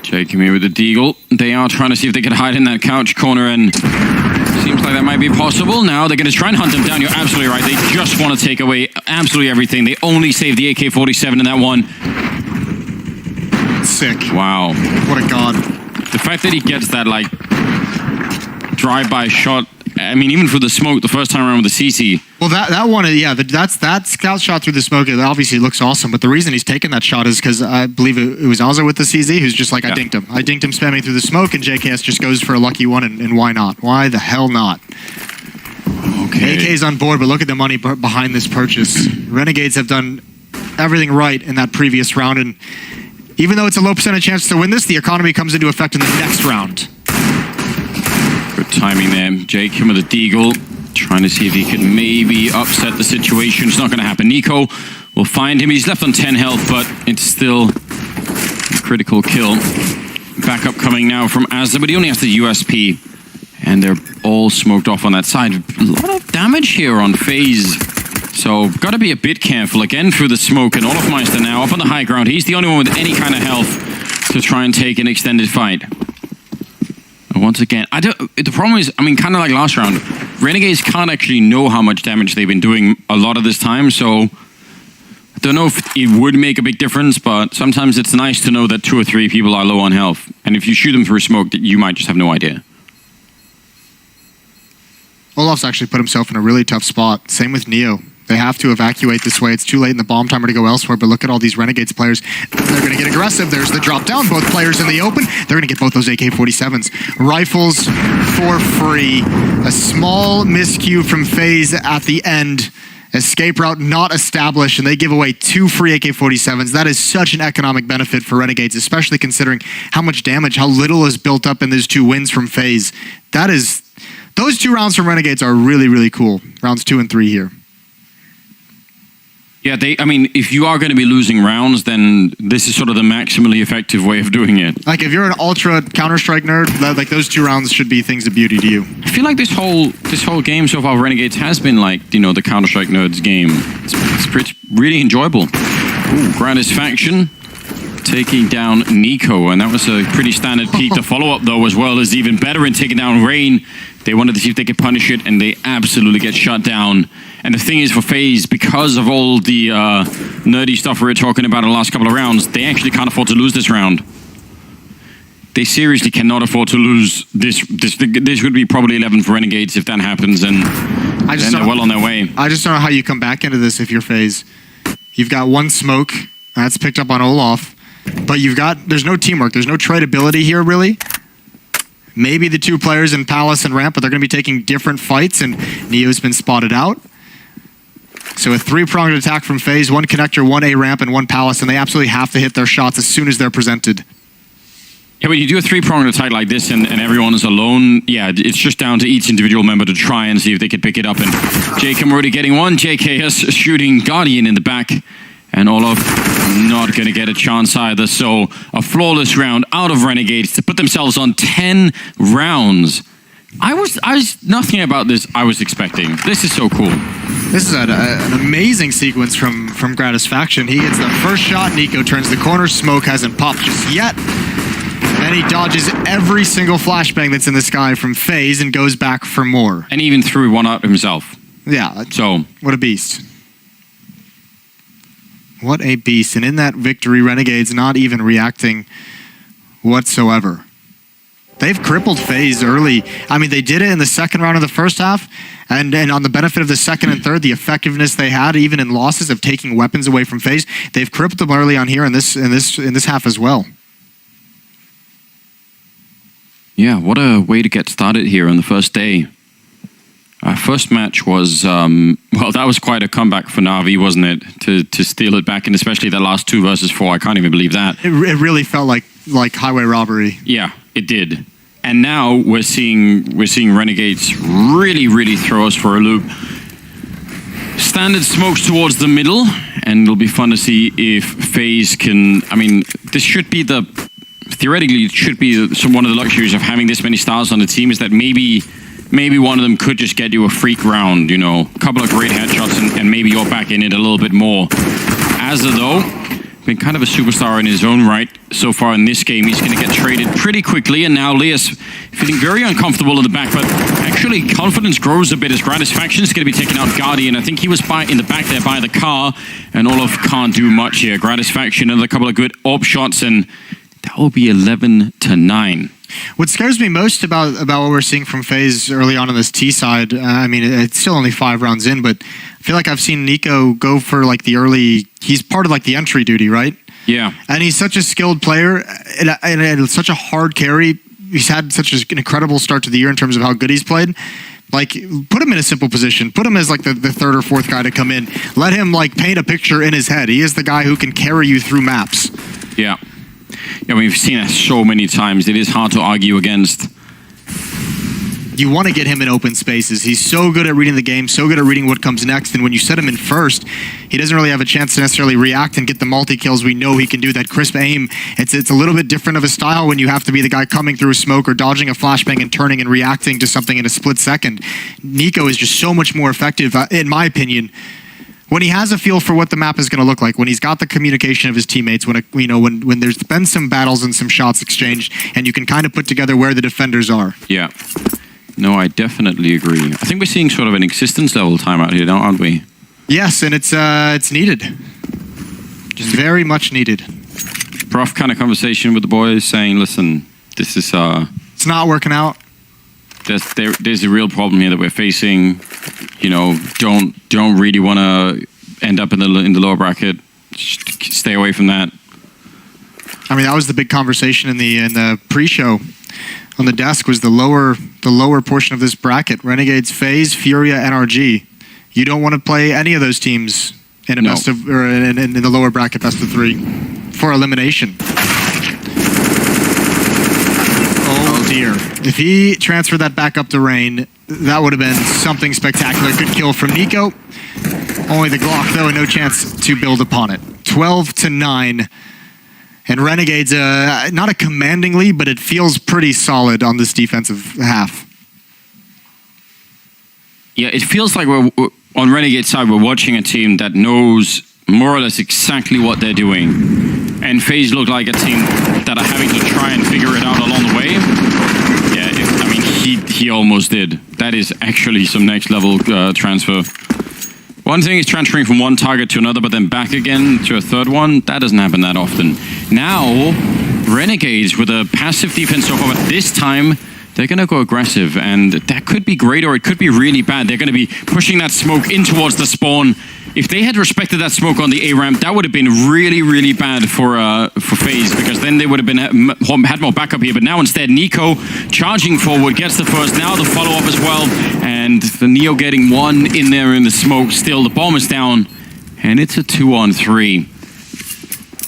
Jacob here with the deagle. They are trying to see if they can hide in that couch corner, and seems like that might be possible. Now they're going to try and hunt them down. You're absolutely right. They just want to take away absolutely everything. They only saved the AK-47 in that one. Sick. Wow. What a god. The fact that he gets that, like, drive-by shot, I mean, even for the smoke the first time around with the CC. Well, that one, yeah, that scout shot through the smoke, it obviously looks awesome, but the reason he's taken that shot is because I believe it was Azza with the CZ who's just like, I dinked him. I dinked him spamming through the smoke, and JKS just goes for a lucky one, and why not? Why the hell not? Okay. AK's on board, but look at the money behind this purchase. Renegades have done everything right in that previous round, and even though it's a low percentage chance to win this, the economy comes into effect in the next round. Good timing there. Jacob with a deagle, trying to see if he can maybe upset the situation. It's not going to happen. Nico will find him. He's left on 10 health, but it's still a critical kill. backup coming now from Azza, but he only has the USP. And they're all smoked off on that side. A lot of damage here on Faze. So, got to be a bit careful again through the smoke. And Olofmeister now up on the high ground. He's the only one with any kind of health to try and take an extended fight. And once again, the problem is, I mean, kind of like last round, Renegades can't actually know how much damage they've been doing a lot of this time. So, I don't know if it would make a big difference, but sometimes it's nice to know that 2 or 3 people are low on health. And if you shoot them through smoke, you might just have no idea. Olof's actually put himself in a really tough spot. Same with Neo. They have to evacuate this way. It's too late in the bomb timer to go elsewhere, but look at all these Renegades players. They're going to get aggressive. There's the drop down. Both players in the open. They're going to get both those AK-47s. Rifles for free. A small miscue from Faze at the end. Escape route not established, and they give away 2 free AK-47s. That is such an economic benefit for Renegades, especially considering how much damage, how little is built up in those 2 wins from Faze. Those 2 rounds from Renegades are really, really cool. Rounds 2 and 3 here. Yeah, I mean, if you are going to be losing rounds, then this is sort of the maximally effective way of doing it. Like, if you're an ultra Counter-Strike nerd, like those 2 rounds should be things of beauty to you. I feel like this whole game so far, Renegades has been like, you know, the Counter-Strike nerds game. It's really enjoyable. Ooh, Gratisfaction taking down Nico, and that was a pretty standard peak. The follow-up, though, as well, is even better in taking down Rain. They wanted to see if they could punish it, and they absolutely get shut down. And the thing is, for FaZe, because of all the nerdy stuff we were talking about in the last couple of rounds, they actually can't afford to lose this round. They seriously cannot afford to lose this. This would be probably 11 for Renegades if that happens, and then they're well on their way. I just don't know how you come back into this if you're FaZe. You've got 1 smoke, that's picked up on Olof, but there's no teamwork, there's no tradability here, really. Maybe the 2 players in Palace and Ramp, but they're going to be taking different fights, and Neo's been spotted out. So a 3-pronged attack from FaZe, 1 connector, 1 A ramp, and 1 Palace, and they absolutely have to hit their shots as soon as they're presented. Yeah, when you do a 3-pronged attack like this and everyone is alone, yeah, it's just down to each individual member to try and see if they can pick it up. And JK already getting 1, JKS shooting Guardian in the back, and Olof not going to get a chance either. So a flawless round out of Renegades to put themselves on 10 rounds. I was nothing about this I was expecting. This is so cool. This is an amazing sequence from Gratisfaction. He gets the first shot, Nico turns the corner, smoke hasn't popped just yet. And he dodges every single flashbang that's in the sky from FaZe and goes back for more. And even threw one out himself. Yeah. So what a beast. What a beast. And in that victory, Renegades not even reacting whatsoever. They've crippled FaZe early. I mean, they did it in the second round of the first half, and on the benefit of the second and third, the effectiveness they had, even in losses of taking weapons away from FaZe, they've crippled them early on here in this half as well. Yeah, what a way to get started here on the first day. Our first match was, well, that was quite a comeback for Na'Vi, wasn't it? To steal it back, and especially the last 2 versus 4. I can't even believe that. It really felt like highway robbery. Yeah, it did. And now we're seeing Renegades really throw us for a loop. Standard smokes towards the middle, and it'll be fun to see if FaZe can. I mean, this should be theoretically, it should be one of the luxuries of having this many stars on the team, is that maybe one of them could just get you a freak round, you know, a couple of great headshots, and maybe you're back in it a little bit more. Azza, though, been kind of a superstar in his own right so far in this game. He's going to get traded pretty quickly, and now Leas feeling very uncomfortable in the back, but actually confidence grows a bit as Gratisfaction is going to be taking out Guardian. I think he was in the back there by the car, and Olof can't do much here. Gratisfaction, another couple of good AWP shots, and that will be 11-9. What scares me most about what we're seeing from FaZe early on this T side, I mean, it's still only 5 rounds in, but I feel like I've seen Nico go for like the early, he's part of like the entry duty, right? Yeah. And he's such a skilled player and such a hard carry. He's had such an incredible start to the year in terms of how good he's played. Like, put him in a simple position. Put him as like the 3rd or 4th guy to come in. Let him like paint a picture in his head. He is the guy who can carry you through maps. Yeah. Yeah, we've seen it so many times. It is hard to argue against. you want to get him in open spaces. He's so good at reading the game, so good at reading what comes next, and when you set him in first, he doesn't really have a chance to necessarily react and get the multi-kills we know he can do. That crisp aim, it's a little bit different of a style when you have to be the guy coming through a smoke or dodging a flashbang and turning and reacting to something in a split second. Nico is just so much more effective, in my opinion, when he has a feel for what the map is going to look like, when he's got the communication of his teammates, when there's been some battles and some shots exchanged, and you can kind of put together where the defenders are. Yeah. No, I definitely agree. I think we're seeing sort of an existence level timeout here, aren't we? Yes, and it's needed. Just very much needed. Rough kind of conversation with the boys saying, listen, this is... it's not working out. There's a real problem here that we're facing. You know, don't really want to end up in the lower bracket. Just stay away from that. I mean, that was the big conversation in the pre-show. On the desk was the lower portion of this bracket: Renegades, Faze, Furia, NRG. You don't want to play any of those teams in a best of, or in the lower bracket best of 3 for elimination. Oh dear! If he transferred that back up to Rain, that would have been something spectacular. Good kill from Nico. Only the Glock though, and no chance to build upon it. 12-9. And Renegades, not a commanding lead, but it feels pretty solid on this defensive half. Yeah, it feels like we're on Renegade side, we're watching a team that knows more or less exactly what they're doing. And FaZe look like a team that are having to try and figure it out along the way. Yeah, I mean, he almost did. That is actually some next level transfer. One thing is transferring from one target to another, but then back again to a third one. That doesn't happen that often. Now, Renegades with a passive defense so far, but this time they're going to go aggressive, and that could be great or it could be really bad. They're going to be pushing that smoke in towards the spawn. If they had respected that smoke on the A ramp, that would have been really, really bad for FaZe, because then they would have been had more backup here. But now instead, Nico charging forward, gets the first, now the follow-up as well, and the Neo getting one in there in the smoke. Still, the bomb is down, and it's a 2-on-3.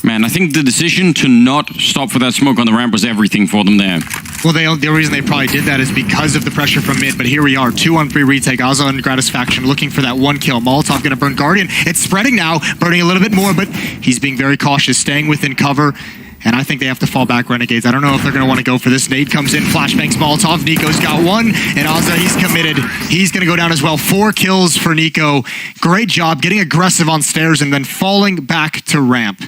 Man, I think the decision to not stop for that smoke on the ramp was everything for them there. Well, the reason they probably did that is because of the pressure from mid, but here we are, 2-on-3 retake. Ozza and Gratisfaction looking for that one kill. Molotov gonna burn Guardian. It's spreading now, burning a little bit more, but he's being very cautious, staying within cover, and I think they have to fall back, Renegades. I don't know if they're gonna want to go for this. Nade comes in, flashbangs Molotov. Nico's got one, and Ozza, he's committed. He's gonna go down as well. 4 kills for Nico. Great job, getting aggressive on stairs and then falling back to ramp.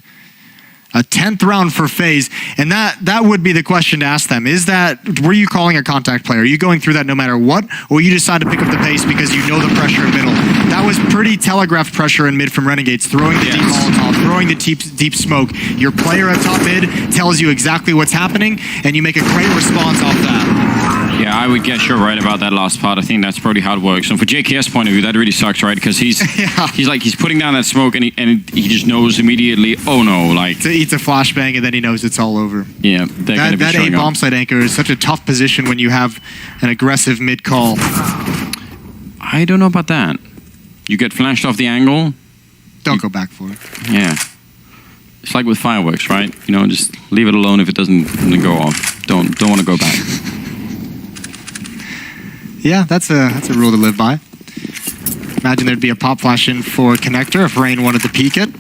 A 10th round for FaZe, and that would be the question to ask them. Were you calling a contact player? Are you going through that no matter what, or you decide to pick up the pace because you know the pressure in middle? That was pretty telegraphed pressure in mid from Renegades, throwing the deep Molotov, throwing the deep smoke. Your player at top mid tells you exactly what's happening, and you make a great response off that. Yeah, I would guess you're right about that last part. I think that's probably how it works. And for JKS' point of view, that really sucks, right? Because he's putting down that smoke, and he just knows immediately, oh no, like... Eats a flashbang, and then he knows it's all over. Yeah, they're going to be showing that A bomb site anchor is such a tough position when you have an aggressive mid call. I don't know about that. You get flashed off the angle. Don't go back for it. Yeah. It's like with fireworks, right? You know, just leave it alone if it doesn't go off. Don't want to go back. Yeah, that's a rule to live by. Imagine there'd be a pop flash in for Connector if Rain wanted to peek it.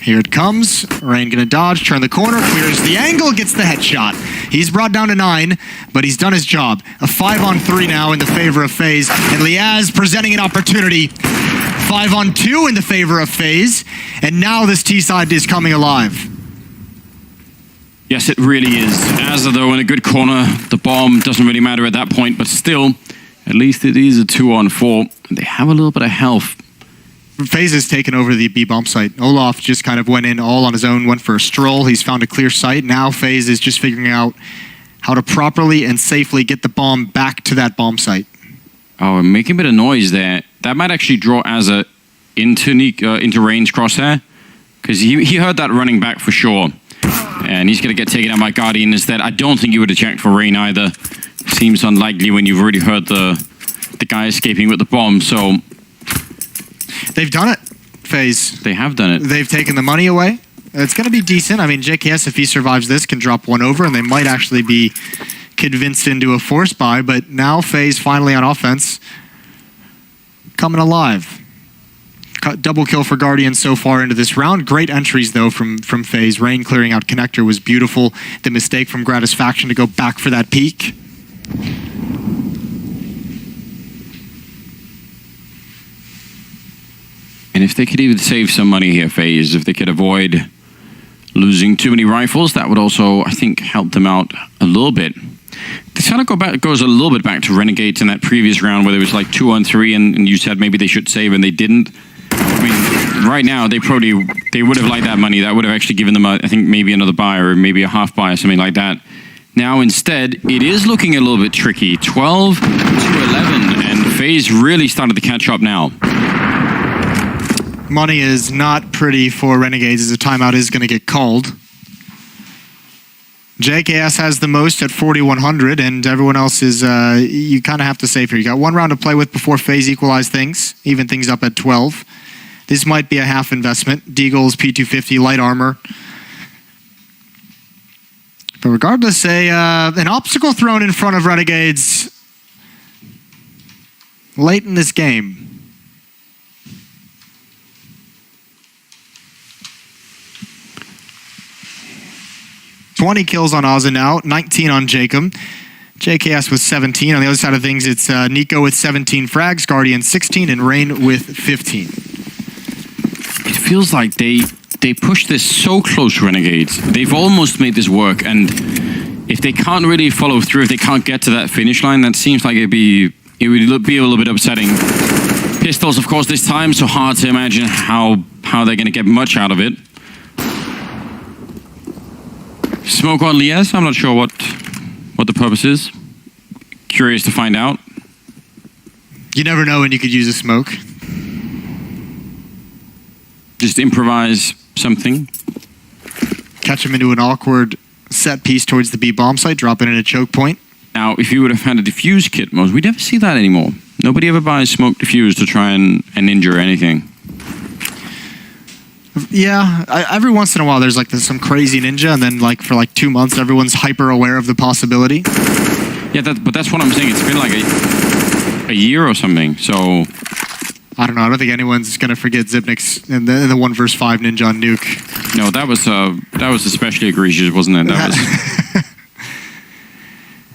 Here it comes. Rain gonna dodge, turn the corner, clears the angle, gets the headshot. He's brought down to 9, but he's done his job. A 5-on-3 now in the favor of FaZe, and Liaz presenting an opportunity. 5-on-2 in the favor of FaZe, and now this T side is coming alive. Yes, it really is. Ozza, though, in a good corner. The bomb doesn't really matter at that point, but still, at least it is a 2-on-4. They have a little bit of health. FaZe has taken over the B bomb site. Olaf just kind of went in all on his own, went for a stroll. He's found a clear site. Now FaZe is just figuring out how to properly and safely get the bomb back to that bomb site. Oh, and making a bit of noise there. That might actually draw Ozza into Rain's crosshair, because he heard that running back for sure. And he's going to get taken out by Guardian instead. I don't think he would have checked for Rain either. Seems unlikely when you've already heard the guy escaping with the bomb, so... They've done it, FaZe. They have done it. They've taken the money away. It's going to be decent. I mean, JKS, if he survives this, can drop one over, and they might actually be convinced into a force buy, but now Faze finally on offense, coming alive. Double kill for Guardian so far into this round. Great entries though from Faze. Rain clearing out connector was beautiful. The mistake from Gratisfaction to go back for that peak. And if they could even save some money here, Faze, if they could avoid losing too many rifles, that would also, I think, help them out a little bit. This kind of goes a little bit back to Renegades in that previous round where there was like 2-on-3 and you said maybe they should save and they didn't. I mean, right now, they would have liked that money. That would have actually given them, I think, maybe another buy or maybe a half buy or something like that. Now, instead, it is looking a little bit tricky. 12 to 11, and Faze really started to catch up now. Money is not pretty for Renegades as a timeout is going to get called. JKS has the most at 4,100, and everyone else is, you kind of have to save here. You got one round to play with before Faze equalize things, even things up at 12. This might be a half investment. Deagle's P250 light armor. But regardless, an obstacle thrown in front of Renegades late in this game. $20 kills on Ozzy now, 19 on Jacob. JKS with 17. On the other side of things, it's Nico with 17 frags, Guardian 16, and Rain with 15. It feels like they pushed this so close, Renegades. They've almost made this work, and if they can't really follow through, if they can't get to that finish line, that seems like it would be a little bit upsetting. Pistols, of course, this time, so hard to imagine how they're going to get much out of it. Smoke on Lies, I'm not sure what the purpose is. Curious to find out. You never know when you could use a smoke. Just improvise something. Catch him into an awkward set piece towards the B bomb site, drop it in a choke point. Now, if you would have had a diffuse kit, most we never see that anymore. Nobody ever buys smoke diffuse to try and injure anything. Yeah, every once in a while there's like some crazy ninja, and then like for 2 months everyone's hyper aware of the possibility. Yeah, but that's what I'm saying. It's been like a year or something. So I don't know. I don't think anyone's gonna forget Zipnik's in the 1v5 ninja on Nuke. No, that was especially egregious, wasn't it? That was.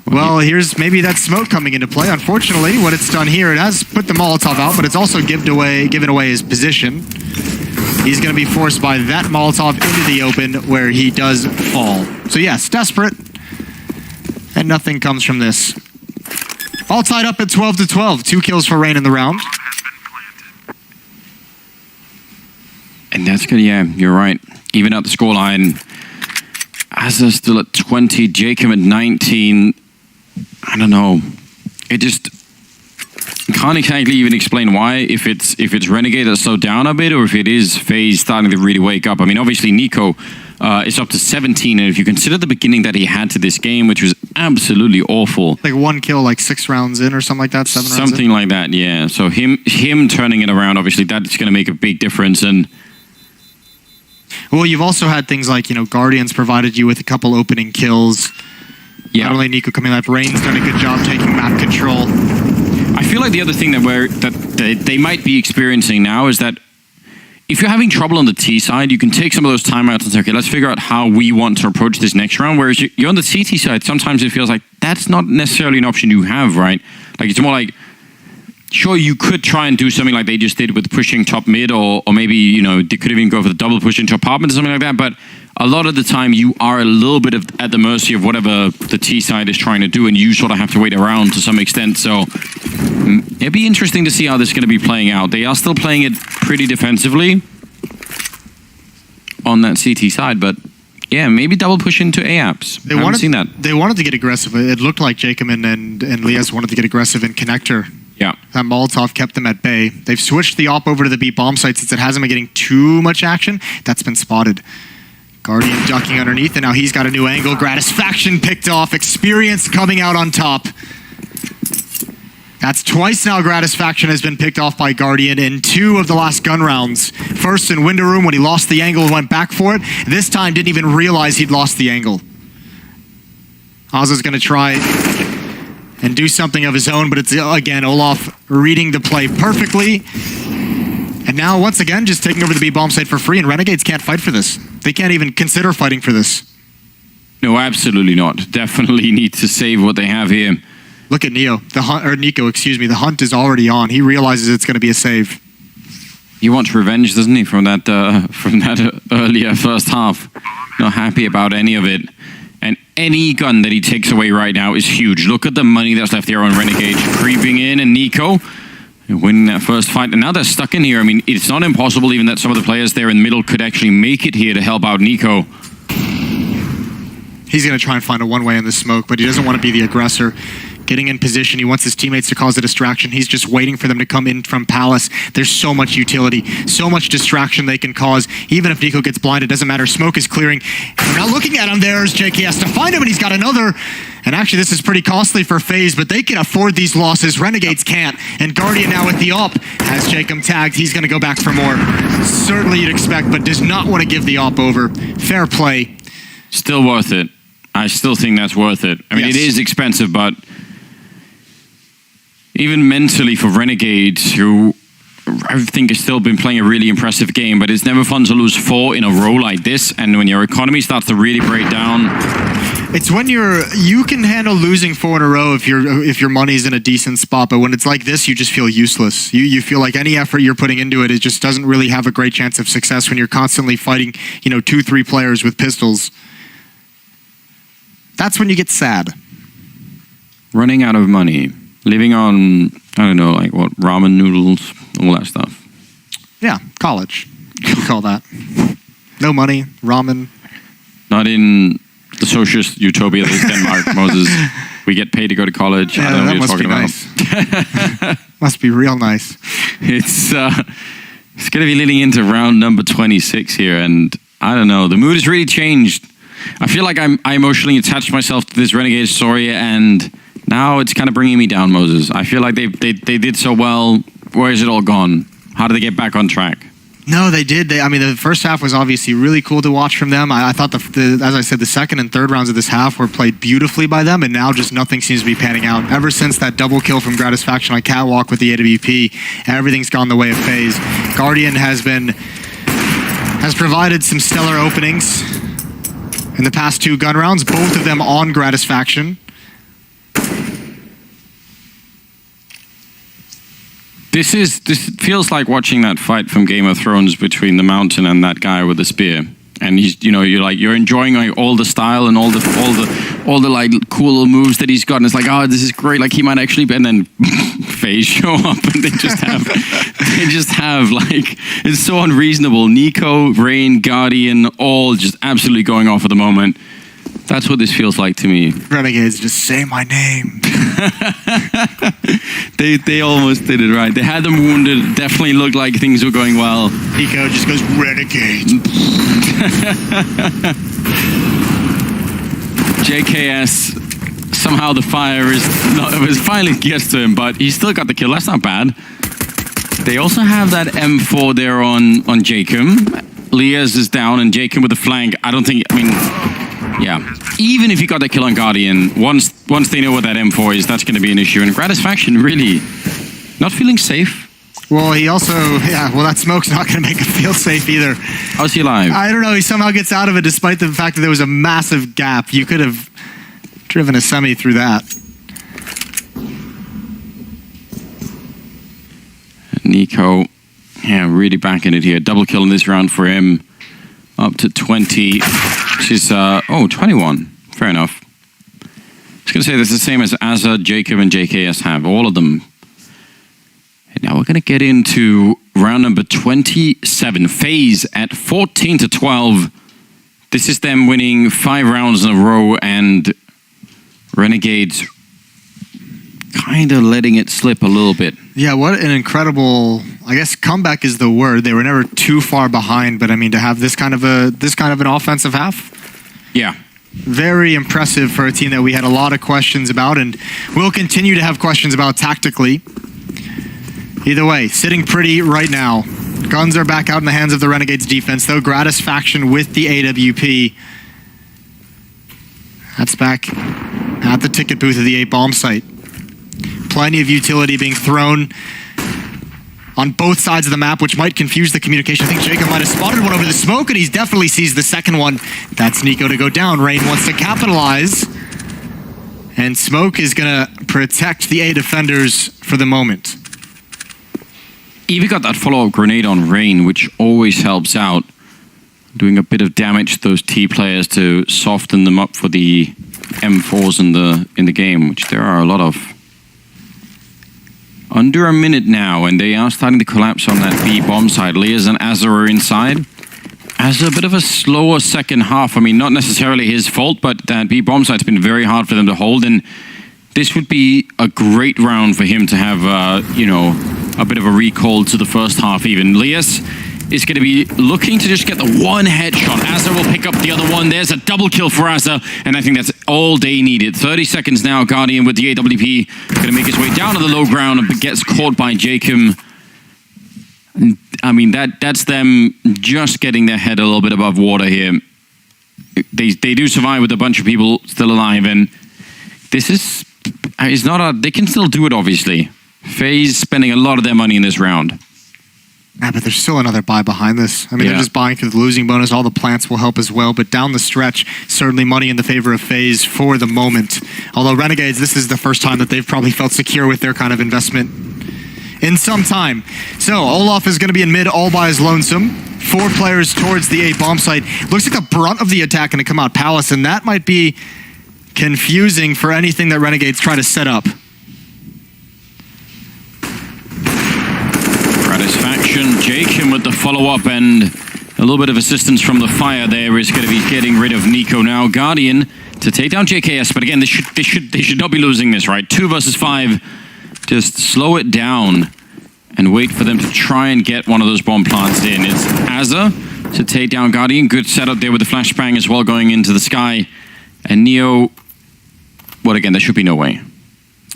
Well, here's maybe that smoke coming into play. Unfortunately, what it's done here, it has put the Molotov out, but it's also given away his position. He's going to be forced by that Molotov into the open where he does fall. So yes, desperate. And nothing comes from this. All tied up at 12 to 12. 2 kills for Rain in the round. And that's good, yeah, you're right. Even at the scoreline, Azza still at 20, Jacob at 19. I don't know. It just can't exactly even explain why, if it's Renegade that slowed down a bit, or if it is Faze starting to really wake up. I mean, obviously Nico is up to 17, and if you consider the beginning that he had to this game, which was absolutely awful. Like 1 kill, like 6 rounds in or something like that, 7 rounds in? Something like that, yeah. So him turning it around, obviously that's going to make a big difference. And well, you've also had things like, Guardians provided you with a couple opening kills. Yeah. Not only Nico coming live, Rain's done a good job taking map control. I feel like the other thing that they might be experiencing now is that if you're having trouble on the T side, you can take some of those timeouts and say, okay, let's figure out how we want to approach this next round. Whereas you're on the CT side, sometimes it feels like that's not necessarily an option you have, right? Like it's more like, sure, you could try and do something like they just did with pushing top mid, or maybe, they could even go for the double push into apartment or something like that. But a lot of the time, you are a little bit at the mercy of whatever the T side is trying to do, and you sort of have to wait around to some extent. So it'd be interesting to see how this is going to be playing out. They are still playing it pretty defensively on that CT side, but yeah, maybe double push into AAPS. I haven't seen that. They wanted to get aggressive. It looked like Jacob and Lias wanted to get aggressive in connector. Yeah. That Molotov kept them at bay. They've switched the op over to the B bomb site since it hasn't been getting too much action. That's been spotted. Guardian ducking underneath, and now he's got a new angle. Gratisfaction picked off. Experience coming out on top. That's twice now Gratisfaction has been picked off by Guardian in 2 of the last gun rounds. First in window room when he lost the angle and went back for it. This time didn't even realize he'd lost the angle. Ozzo's going to try and do something of his own, but it's, again, Olaf reading the play perfectly. And now, once again, just taking over the B-bomb site for free, and Renegades can't fight for this. They can't even consider fighting for this. No, absolutely not. Definitely need to save what they have here. Look at Nico, excuse me. The hunt is already on. He realizes it's going to be a save. He wants revenge, doesn't he, from that earlier first half? Not happy about any of it. And any gun that he takes away right now is huge. Look at the money that's left here on Renegade. Creeping in, and Nico winning that first fight. And now they're stuck in here. I mean, it's not impossible even that some of the players there in the middle could actually make it here to help out Nico. He's going to try and find a one-way in the smoke, but he doesn't want to be the aggressor. Getting in position, he wants his teammates to cause a distraction. He's just waiting for them to come in from Palace. There's so much utility, so much distraction they can cause. Even if Nico gets blind, it doesn't matter. Smoke is clearing. We're not looking at him. There's Jake. He has to find him, and he's got another. And actually, this is pretty costly for Faze, but they can afford these losses. Renegades can't. And Guardian now with the op has Jacob tagged. He's going to go back for more. Certainly you'd expect, but does not want to give the op over. Fair play. Still worth it. I still think that's worth it. I mean, Yes. It is expensive, but even mentally for Renegades, who I think has still been playing a really impressive game, but it's never fun to lose 4 in a row like this, and when your economy starts to really break down. It's when you can handle losing 4 in a row if your money's in a decent spot, but when it's like this, you just feel useless. You feel like any effort you're putting into it, it just doesn't really have a great chance of success when you're constantly fighting, 2-3 players with pistols. That's when you get sad. Running out of money. Living on, I don't know, like what, ramen noodles, all that stuff. Yeah, college. You call that. No money, ramen. Not in the socialist utopia that is Denmark, Moses. We get paid to go to college. Yeah, I don't know that what you're must be talking about. nice. Must be real nice. It's going to be leading into round number 26 here, and I don't know, the mood has really changed. I feel like I emotionally attached myself to this Renegade story, and now it's kind of bringing me down, Moses. I feel like they did so well. Where is it all gone? How do they get back on track? No, they did. The first half was obviously really cool to watch from them. I thought, as I said, the second and third rounds of this half were played beautifully by them, and now just nothing seems to be panning out. Ever since that double kill from Gratisfaction on Catwalk with the AWP, everything's gone the way of Faze. Guardian has provided some stellar openings in the past 2 gun rounds, both of them on Gratisfaction. This feels like watching that fight from Game of Thrones between the Mountain and that guy with the spear. And he's, you're enjoying like all the style and all the like cool little moves that he's got. And it's like, oh, this is great. Like he might actually be, and then Faze show up and they just have like, it's so unreasonable. Nico, Rain, Guardian, all just absolutely going off at the moment. That's what this feels like to me. Renegades, just say my name. They almost did it right. They had them wounded. It definitely looked like things were going well. Nico just goes, Renegade. JKS, somehow the fire finally gets to him, but he's still got the kill. That's not bad. They also have that M4 there on Jacob. Lias is down and Jacob with the flank. Yeah. Even if you got that kill on Guardian, once they know what that M4 is, that's going to be an issue. And Gratisfaction really not feeling safe. Well, he also, that smoke's not going to make him feel safe either. How's he alive? I don't know. He somehow gets out of it despite the fact that there was a massive gap. You could have driven a semi through that. Nico, really backing it here. Double kill in this round for him. Up to 20. She's 21. Fair enough. I was going to say this is the same as Azza, Jacob, and JKS have. All of them. And now we're going to get into round number 27. Faze at 14-12. This is them winning 5 rounds in a row, and Renegades kind of letting it slip a little bit. Yeah, what an incredible, I guess comeback is the word. They were never too far behind, but to have this kind of an offensive half. Yeah. Very impressive for a team that we had a lot of questions about, and we'll continue to have questions about tactically. Either way, sitting pretty right now. Guns are back out in the hands of the Renegades defense, though. Gratisfaction with the AWP. That's back at the ticket booth of the 8 bomb site. Plenty of utility being thrown on both sides of the map, which might confuse the communication. I think Jacob might have spotted one over the smoke, and he definitely sees the second one. That's Nico to go down. Rain wants to capitalize. And Smoke is going to protect the A defenders for the moment. Evie got that follow-up grenade on Rain, which always helps out, doing a bit of damage to those T players to soften them up for the M4s in the game, which there are a lot of. Under a minute now, and they are starting to collapse on that B bomb side. Leas and Azza are inside. Azza, a bit of a slower second half. I mean, not necessarily his fault, but that B bomb side's been very hard for them to hold, and this would be a great round for him to have, you know, a bit of a recall to the first half even. Leas is going to be looking to just get the one headshot. Azza will pick up the other one. There's a double kill for Azza, and I think that's all they needed. 30 seconds now. Guardian with the AWP going to make his way down to the low ground and gets caught by Jacob. I mean, that's them just getting their head a little bit above water here. They do survive with a bunch of people still alive, and this is not a... They can still do it, obviously. FaZe spending a lot of their money in this round. Yeah, but there's still another buy behind this. I mean, they're just buying through the losing bonus. All the plants will help as well. But down the stretch, certainly money in the favor of FaZe for the moment. Although Renegades, this is the first time that they've probably felt secure with their kind of investment in some time. So Olaf is going to be in mid all by his lonesome. 4 players towards the A bomb site. Looks like the brunt of the attack going to come out Palace, and that might be confusing for anything that Renegades try to set up. Satisfaction, Jacob with the follow-up, and a little bit of assistance from the fire there is going to be getting rid of Nico now. Guardian to take down JKS, but again, they should not be losing this, right? 2 versus 5. Just slow it down and wait for them to try and get one of those bomb plants in. It's Azza to take down Guardian. Good setup there with the flashbang as well going into the sky. And Neo, well, again, there should be no way.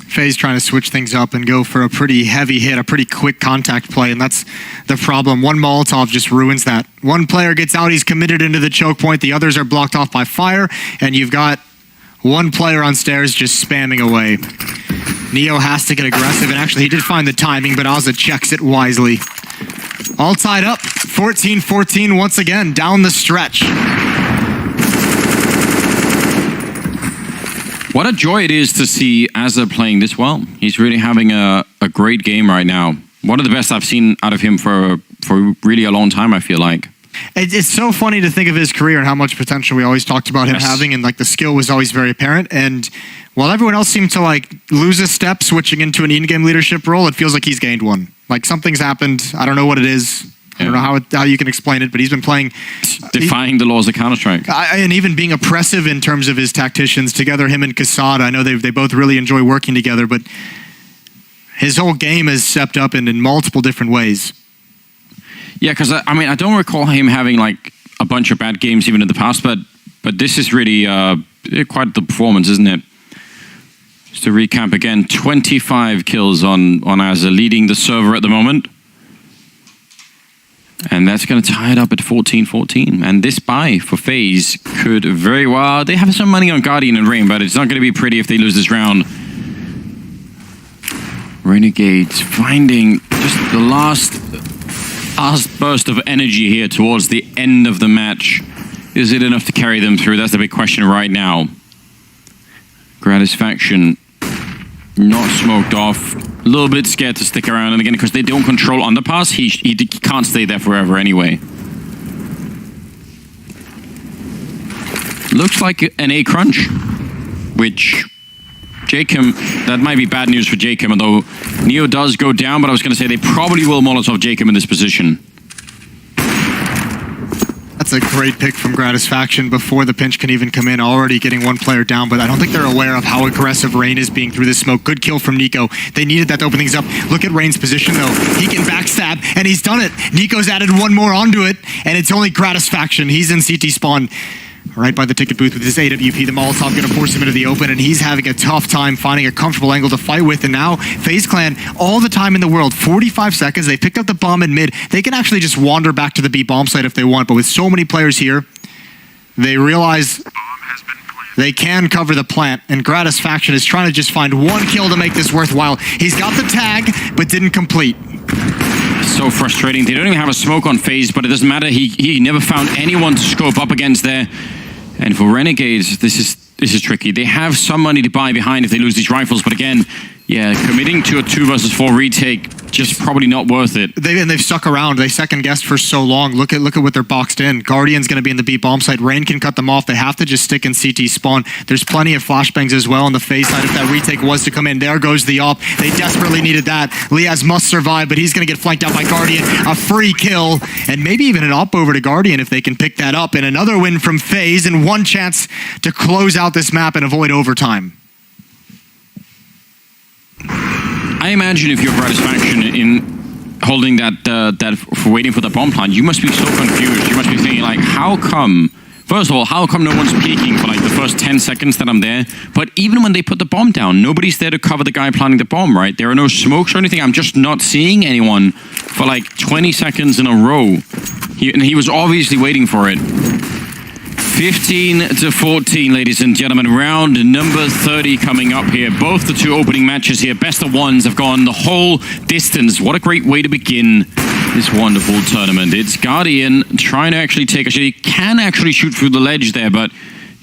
FaZe trying to switch things up and go for a pretty heavy hit, a pretty quick contact play, and that's the problem. One Molotov just ruins that. One player gets out, he's committed into the choke point, the others are blocked off by fire, and you've got one player on stairs just spamming away. Neo has to get aggressive, and actually he did find the timing, but Azza checks it wisely. All tied up, 14-14 once again, down the stretch. What a joy it is to see Azza playing this well. He's really having a great game right now. One of the best I've seen out of him for really a long time, I feel like. It's so funny to think of his career and how much potential we always talked about him having, and like the skill was always very apparent. And while everyone else seemed to like lose a step switching into an in-game leadership role, it feels like he's gained one. Like something's happened. I don't know what it is. I don't know how you can explain it, but he's been playing... Defying the laws of Counter-Strike. And even being oppressive in terms of his tacticians. Together, him and Casada, I know they both really enjoy working together, but his whole game has stepped up in multiple different ways. Yeah, because I mean, I don't recall him having like a bunch of bad games even in the past, but this is really quite the performance, isn't it? Just to recap again, 25 kills on Azza, leading the server at the moment. And that's going to tie it up at 14-14. And this buy for FaZe could very well... They have some money on Guardian and Rain, but it's not going to be pretty if they lose this round. Renegades finding just the last burst of energy here towards the end of the match. Is it enough to carry them through? That's the big question right now. Gratisfaction not smoked off. A little bit scared to stick around, and again, because they don't control underpass, he can't stay there forever anyway. Looks like an A crunch, which Jacob, that might be bad news for Jacob, although Neo does go down, but I was going to say they probably will Molotov Jacob in this position. That's a great pick from Gratisfaction before the pinch can even come in, already getting one player down, but I don't think they're aware of how aggressive Rain is being through this smoke. Good kill from Nico. They needed that to open things up. Look at Rain's position though. He can backstab, and he's done it. Nico's added one more onto it, and it's only Gratisfaction. He's in CT spawn. Right by the ticket booth with his AWP, the Molotov going to force him into the open, and he's having a tough time finding a comfortable angle to fight with. And now FaZe Clan, all the time in the world, 45 seconds, they picked up the bomb in mid. They can actually just wander back to the B bomb site if they want, but with so many players here, they realize They can cover the plant, and Gratisfaction is trying to just find one kill to make this worthwhile. He's got the tag, but didn't complete. So frustrating. They don't even have a smoke on Faze, but it doesn't matter. He never found anyone to scope up against there. And for Renegades, this is tricky. They have some money to buy behind if they lose these rifles, but again, yeah, committing to a 2 versus 4 retake, just probably not worth it. They've stuck around. They second-guessed for so long. Look at what they're boxed in. Guardian's going to be in the B bomb site. Rain can cut them off. They have to just stick in CT spawn. There's plenty of flashbangs as well on the Faze side if that retake was to come in. There goes the op. They desperately needed that. Liaz must survive, but he's going to get flanked out by Guardian. A free kill, and maybe even an op over to Guardian if they can pick that up. And another win from Faze, and one chance to close out this map and avoid overtime. I imagine if you're Gratisfaction in holding that for waiting for the bomb plant, you must be so confused. You must be thinking like, how come? First of all, how come no one's peeking for like the first 10 seconds that I'm there? But even when they put the bomb down, nobody's there to cover the guy planting the bomb, right? There are no smokes or anything. I'm just not seeing anyone for like 20 seconds in a row. And he was obviously waiting for it. 15-14, ladies and gentlemen. Round number 30 coming up here. Both the two opening matches here, best of ones, have gone the whole distance. What a great way to begin this wonderful tournament. It's Guardian trying to actually take a shot. He can actually shoot through the ledge there, but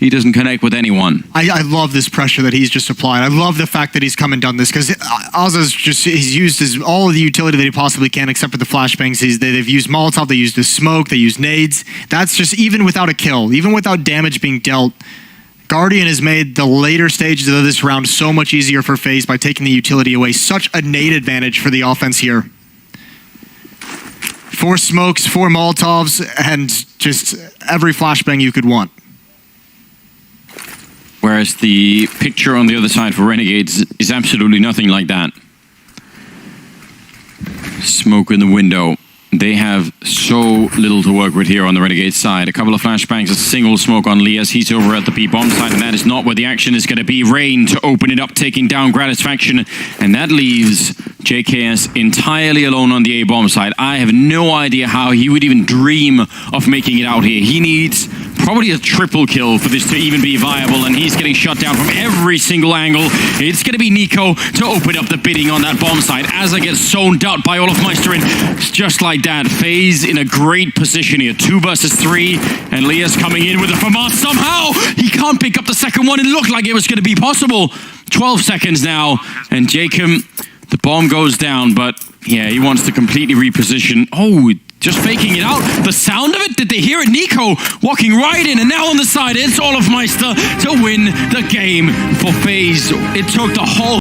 he doesn't connect with anyone. I love this pressure that he's just applied. I love the fact that he's come and done this, because he's used all of the utility that he possibly can, except for the flashbangs. They've used Molotov, they used the smoke, they used nades. That's just, even without a kill, even without damage being dealt, Guardian has made the later stages of this round so much easier for Faze by taking the utility away. Such a nade advantage for the offense here. 4 smokes, 4 Molotovs, and just every flashbang you could want. Whereas the picture on the other side for Renegades is absolutely nothing like that. Smoke in the window. They have so little to work with here on the Renegade side. A couple of flashbangs, a single smoke on Lias. He's over at the B-bomb side, and that is not where the action is going to be. Rain to open it up, taking down Gratisfaction, and that leaves JKS entirely alone on the A-bomb side. I have no idea how he would even dream of making it out here. He needs probably a triple kill for this to even be viable, and he's getting shut down from every single angle. It's going to be Nico to open up the bidding on that bomb side as I get zoned out by Olaf Meisterin. Just like that, Faze in a great position here. 2 versus 3, and Lias coming in with a FAMAS somehow. He can't pick up the second one. It looked like it was going to be possible. 12 seconds now, and Jacob, the bomb goes down, but yeah, he wants to completely reposition. Oh, just faking it out. The sound of it, did they hear it? Nico walking right in, and now on the side, it's Olaf Meister to win the game for Faze. It took the whole